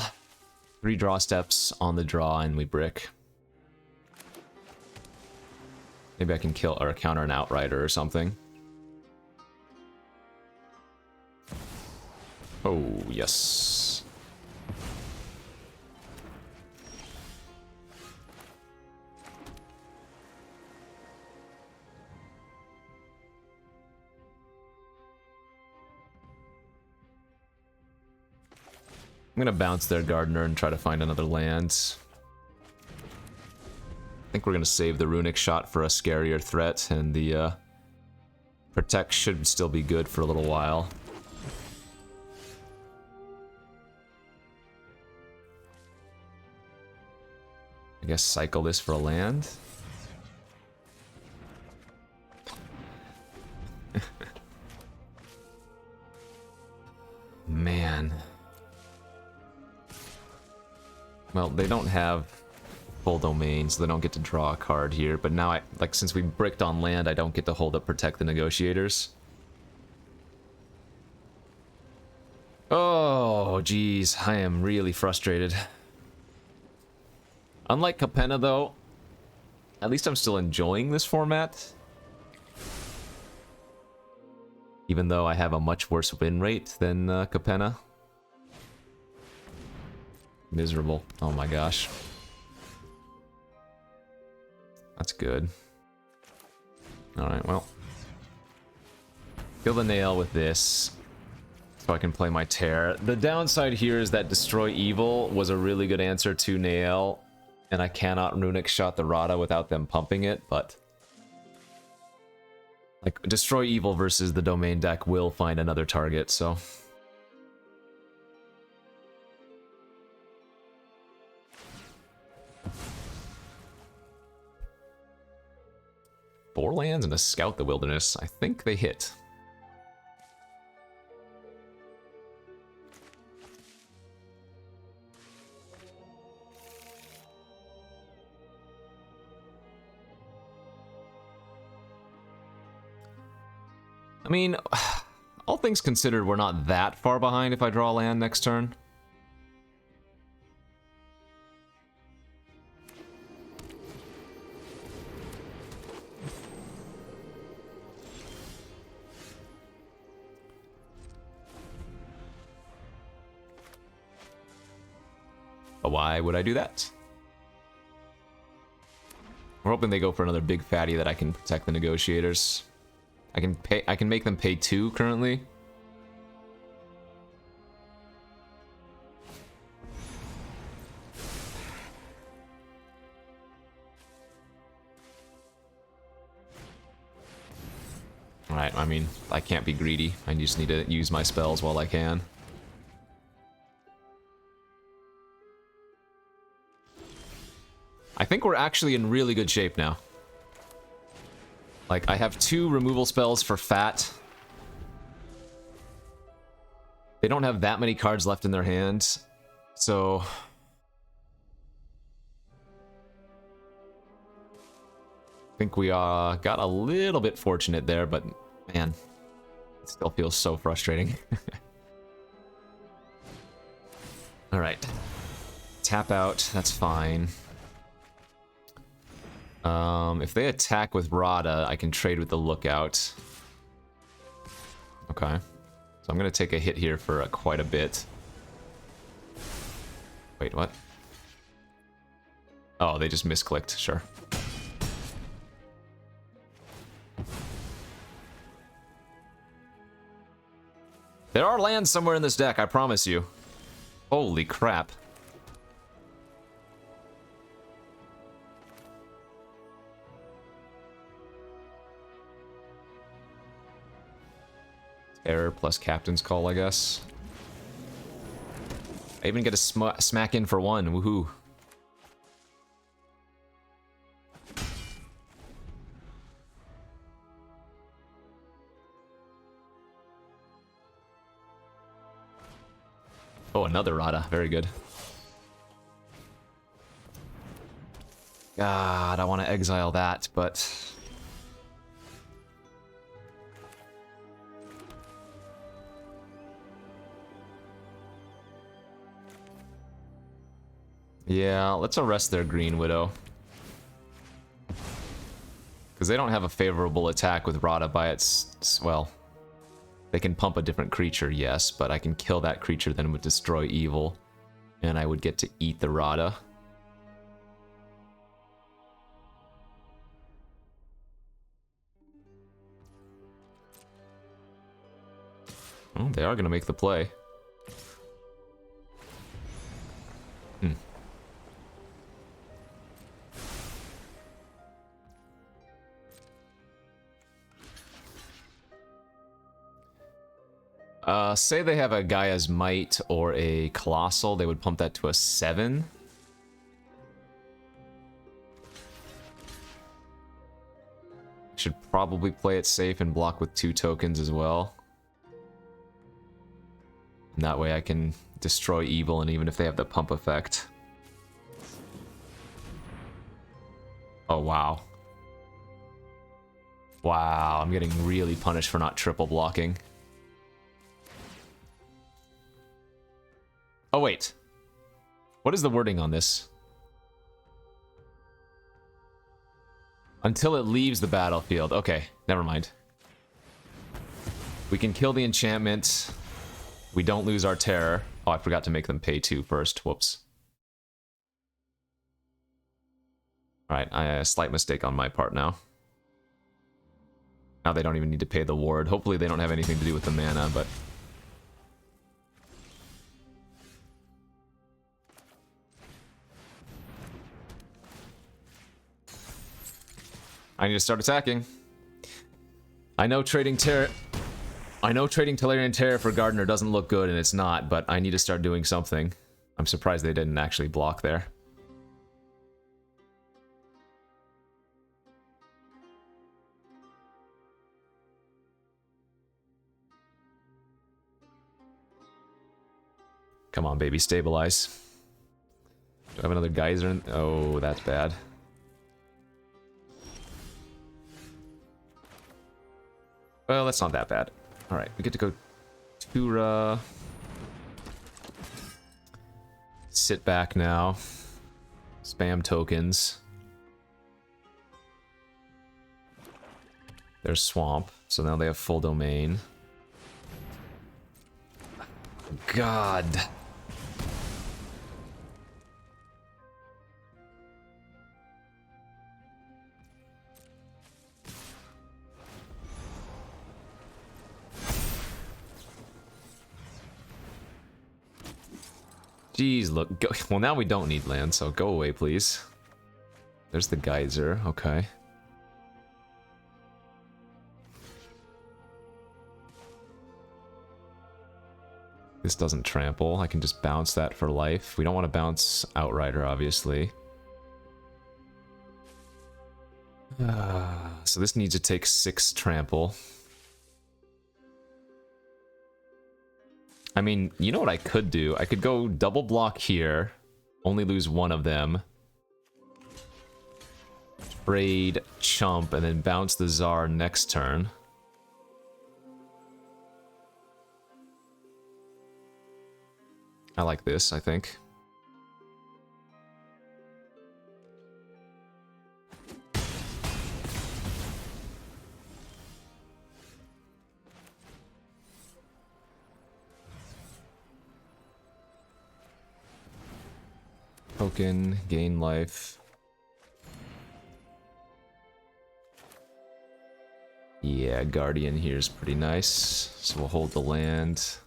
[SPEAKER 1] 3 draw steps on the draw and we brick. Maybe I can kill or counter an outrider or something. Oh, yes. I'm gonna bounce their Gardener and try to find another land. I think we're gonna save the Runic Shot for a scarier threat, and the Protect should still be good for a little while. I guess cycle this for a land. Man. Well, they don't have full domain, so they don't get to draw a card here. But now, since we bricked on land, I don't get to hold up Protect the Negotiators. Oh, geez, I am really frustrated. Unlike Capenna, though, at least I'm still enjoying this format. Even though I have a much worse win rate than Capenna. Miserable. Oh my gosh. That's good. Alright, well. Kill the nail with this. So I can play my Tear. The downside here is that Destroy Evil was a really good answer to Nael. And I cannot Runic Shot the Rada without them pumping it, but... like, Destroy Evil versus the Domain deck will find another target, so... Four lands and a Scout the Wilderness. I think they hit. I mean, all things considered, we're not that far behind if I draw land next turn. But why would I do that? We're hoping they go for another big fatty that I can protect the Negotiators. I can make them pay 2 currently. Alright, I mean, I can't be greedy. I just need to use my spells while I can. I think we're actually in really good shape now. Like, I have 2 removal spells for Fat. They don't have that many cards left in their hand, so... I think we got a little bit fortunate there, but man, it still feels so frustrating. Alright. Tap out, that's fine. If they attack with Rada, I can trade with the Lookout. Okay. So I'm gonna take a hit here for quite a bit. Wait, what? Oh, they just misclicked, sure. There are lands somewhere in this deck, I promise you. Holy crap. Error plus Captain's Call, I guess. I even get a smack in for one. Woohoo. Oh, another Rada. Very good. God, I want to exile that, but... yeah, let's arrest their Green Widow. Because they don't have a favorable attack with Rada by its... well... they can pump a different creature, yes, but I can kill that creature, then it would destroy evil. And I would get to eat the Rada. Oh, they are going to make the play. Say they have a Gaia's Might or a Colossal, they would pump that to a 7. Should probably play it safe and block with 2 tokens as well. And that way I can destroy evil, and even if they have the pump effect. Oh, wow. Wow, I'm getting really punished for not triple blocking. Oh, wait. What is the wording on this? Until it leaves the battlefield. Okay, never mind. We can kill the enchantment. We don't lose our terror. Oh, I forgot to make them pay 2 first. Whoops. Alright, a slight mistake on my part now. Now they don't even need to pay the ward. Hopefully they don't have anything to do with the mana, but... I need to start attacking. I know trading Tellurian Terror for Gardener doesn't look good, and it's not, but I need to start doing something. I'm surprised they didn't actually block there. Come on, baby, stabilize. Do I have another geyser in? Oh, that's bad. Well, that's not that bad. Alright, we get to go to sit back now. Spam tokens. There's Swamp, so now they have full domain. God. Jeez, look. Go, well, now we don't need land, so go away, please. There's the geyser. Okay. This doesn't trample. I can just bounce that for life. We don't want to bounce Outrider, obviously. So this needs to take 6 trample. I mean, you know what I could do? I could go double block here, only lose 1 of them. Trade Chump, and then bounce the Tsar next turn. I like this, I think. Token, gain life. Yeah, Guardian here is pretty nice. So we'll hold the land.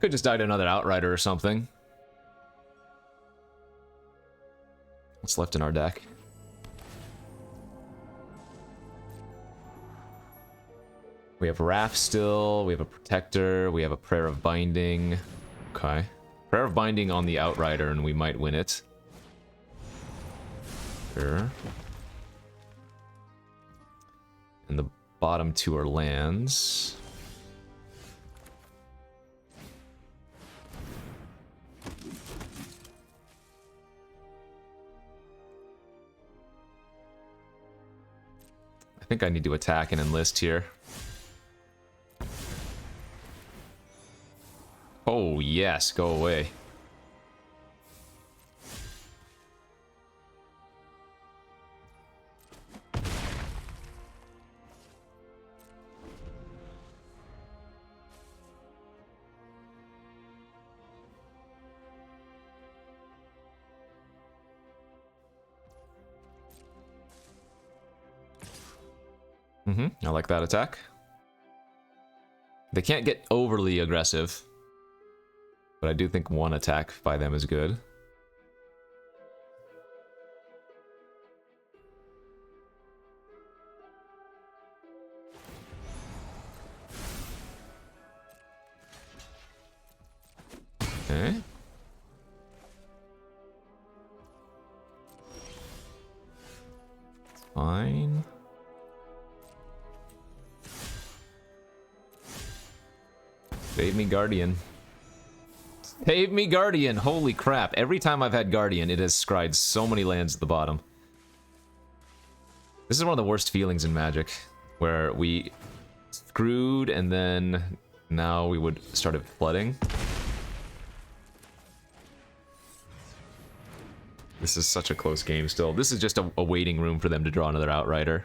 [SPEAKER 1] Could just die to another Outrider or something. What's left in our deck? We have Wrath still, we have a Protector, we have a Prayer of Binding. Okay. Prayer of Binding on the Outrider and we might win it. Sure. And the bottom two are lands. I think I need to attack and enlist here. Oh, yes, go away. I like that attack. They can't get overly aggressive, but I do think one attack by them is good. Okay. Fine. Save me, Guardian. Save me, Guardian! Holy crap. Every time I've had Guardian, it has scryed so many lands at the bottom. This is one of the worst feelings in Magic, where we screwed and then now we would started flooding. This is such a close game still. This is just a waiting room for them to draw another Outrider.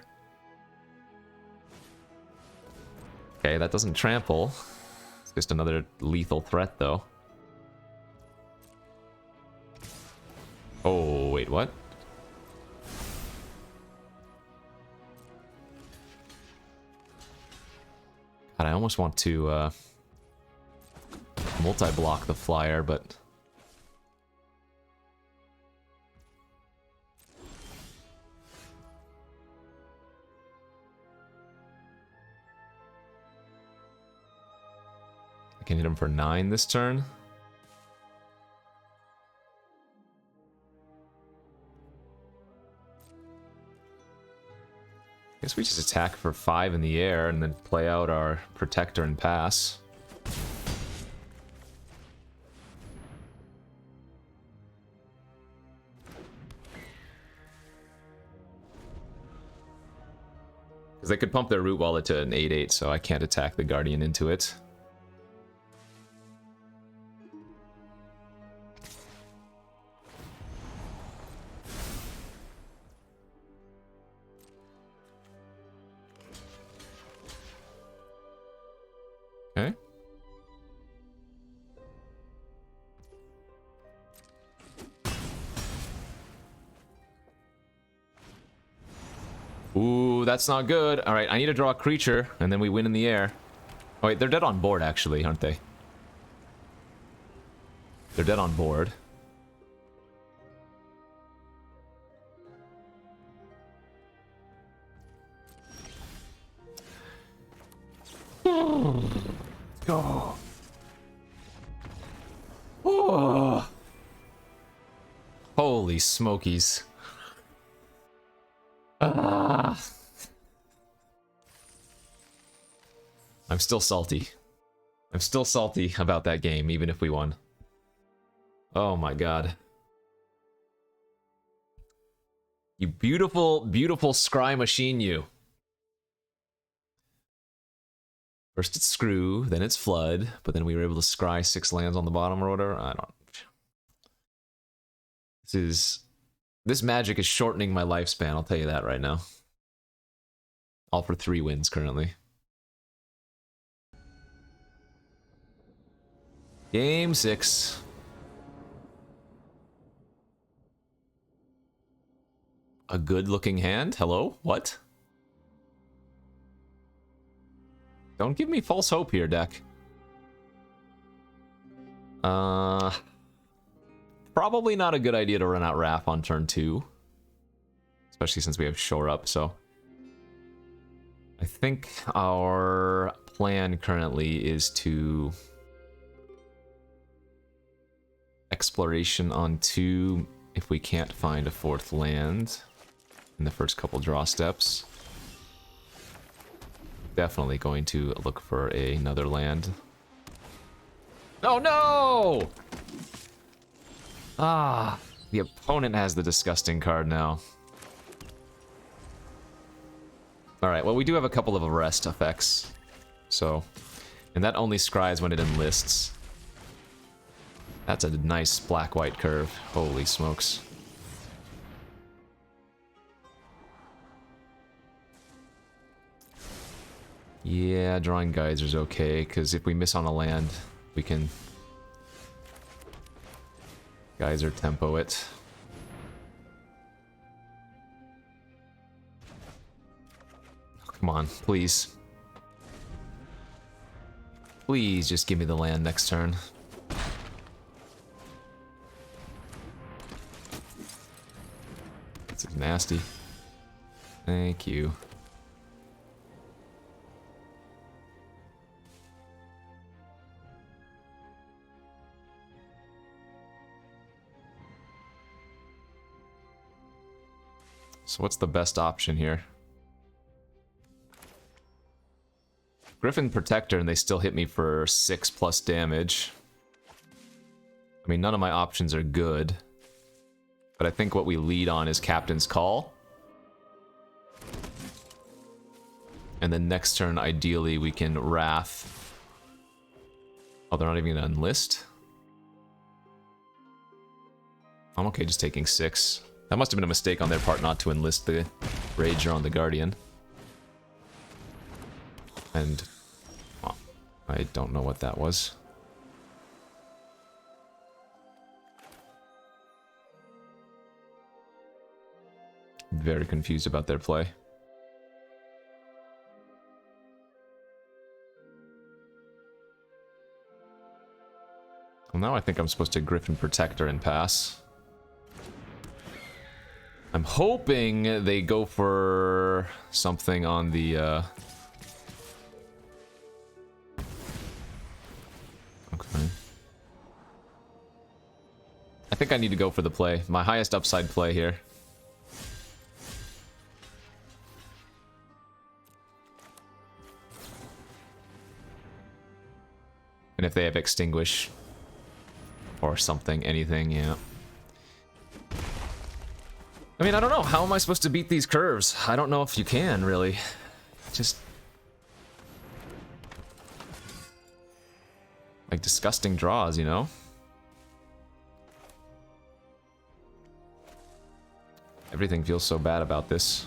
[SPEAKER 1] Okay, that doesn't trample. It's just another lethal threat, though. Oh, wait, what? God, I almost want to multi-block the flyer, but... I can hit him for 9 this turn. Guess we just attack for 5 in the air and then play out our Protector and pass. Because they could pump their Root Wallet to an 8/8, so I can't attack the Guardian into it. Okay. Ooh, that's not good. Alright, I need to draw a creature, and then we win in the air. Oh wait, they're dead on board, actually, aren't they? They're dead on board. Go. Oh. Holy smokies. Ah. I'm still salty. I'm still salty about that game, even if we won. Oh my god. You beautiful, beautiful scry machine, you. First it's Screw, then it's Flood, but then we were able to scry 6 lands on the bottom or whatever. I don't... This Magic is shortening my lifespan, I'll tell you that right now. All for 3 wins currently. Game 6. A good-looking hand? Hello? What? Don't give me false hope here, deck. Probably not a good idea to run out Wrath on turn 2. Especially since we have Shore Up, so... I think our plan currently is to... Exploration on 2 if we can't find a 4th land in the first couple draw steps. Definitely going to look for another land. Oh no! Ah, the opponent has the disgusting card now. Alright, well we do have a couple of arrest effects. So, and that only scries when it enlists. That's a nice black-white curve. Holy smokes. Yeah, drawing Geyser's okay, because if we miss on a land, we can Geyser tempo it. Oh, come on, please. Please just give me the land next turn. This is nasty. Thank you. So what's the best option here? Griffin Protector and they still hit me for 6+ damage. I mean, none of my options are good. But I think what we lead on is Captain's Call. And then next turn, ideally, we can Wrath. Oh, they're not even gonna enlist? I'm okay just taking 6. That must have been a mistake on their part not to enlist the Rager on the Guardian. And... well, I don't know what that was. Very confused about their play. Well, now I think I'm supposed to Griffin Protector and pass. I'm hoping they go for something on the, okay. I think I need to go for the play. My highest upside play here. And if they have Extinguish or something, anything, yeah. I mean, I don't know. How am I supposed to beat these curves? I don't know if you can, really. Just... like, disgusting draws, you know? Everything feels so bad about this.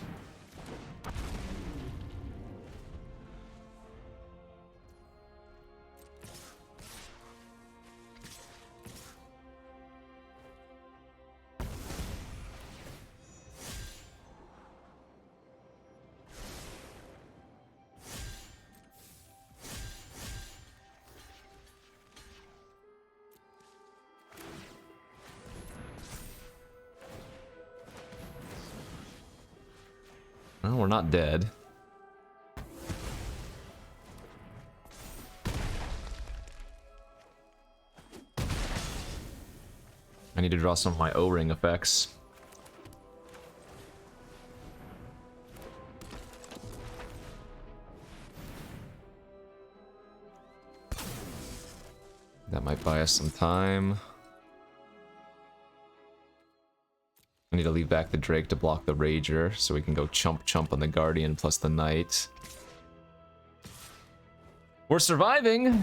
[SPEAKER 1] Well, we're not dead. I need to draw some of my O-ring effects. That might buy us some time. I need to leave back the Drake to block the Rager, so we can go chump on the Guardian plus the Knight. We're surviving,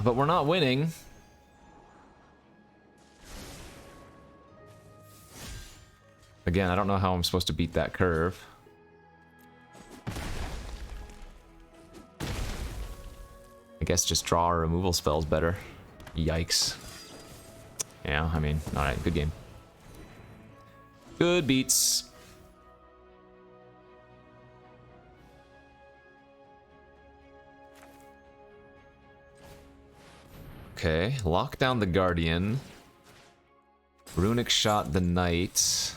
[SPEAKER 1] but we're not winning. Again, I don't know how I'm supposed to beat that curve. I guess just draw our removal spells better. Yikes. Yeah, I mean, alright, good game. Good beats. Okay, lock down the Guardian. Runic shot the Knight. So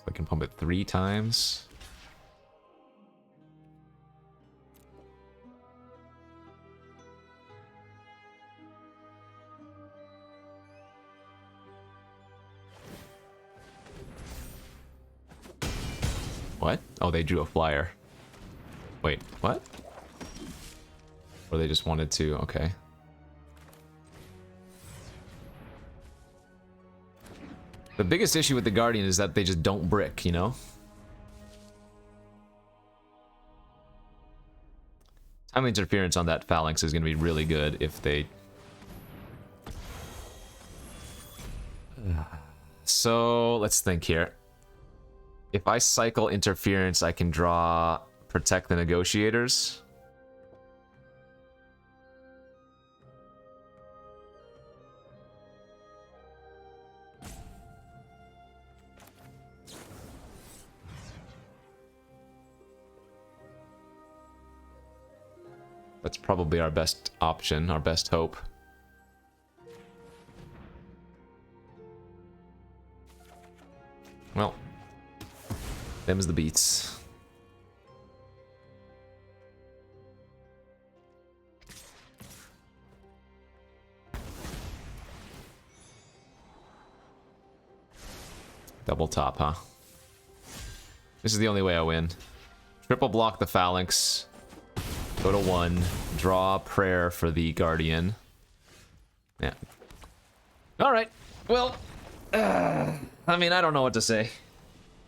[SPEAKER 1] I can pump it 3 times. What? Oh, they drew a flyer. Wait, what? Or they just wanted to, okay. The biggest issue with the Guardian is that they just don't brick, you know? Time interference on that Phalanx is going to be really good if they... So, let's think here. If I cycle interference, I can draw Protect the Negotiators. That's probably our best option, our best hope. Well, them's the beats. Double top, huh? This is the only way I win. Triple block the Phalanx. Go to 1. Draw Prayer for the Guardian. Yeah. Alright. Well, I mean, I don't know what to say.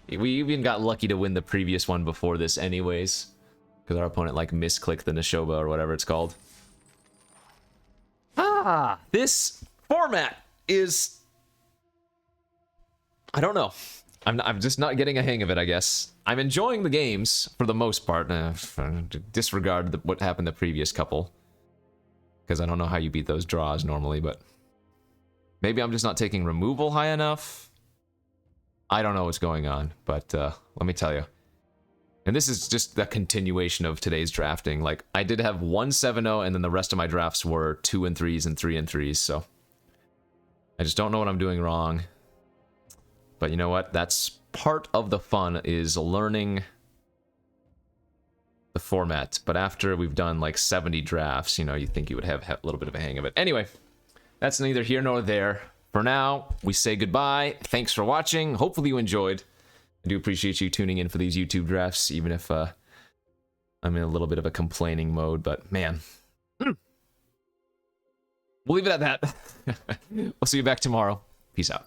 [SPEAKER 1] We even got lucky to win the previous one before this anyways. Because our opponent, like, misclicked the Neshoba or whatever it's called. Ah! This format is... I don't know. I'm just not getting a hang of it, I guess. I'm enjoying the games, for the most part. Disregard what happened the previous couple. Because I don't know how you beat those draws normally, but... Maybe I'm just not taking removal high enough? I don't know what's going on, but let me tell you. And this is just the continuation of today's drafting. Like, I did have 1 7-0, and then the rest of my drafts were 2 and 3s and 3 and 3s, so... I just don't know what I'm doing wrong. But you know what? That's part of the fun, is learning the format. But after we've done like 70 drafts, you know, you think you would have a little bit of a hang of it. Anyway, that's neither here nor there. For now, we say goodbye. Thanks for watching. Hopefully you enjoyed. I do appreciate you tuning in for these YouTube drafts, even if I'm in a little bit of a complaining mode. But man, we'll leave it at that. We'll see you back tomorrow. Peace out.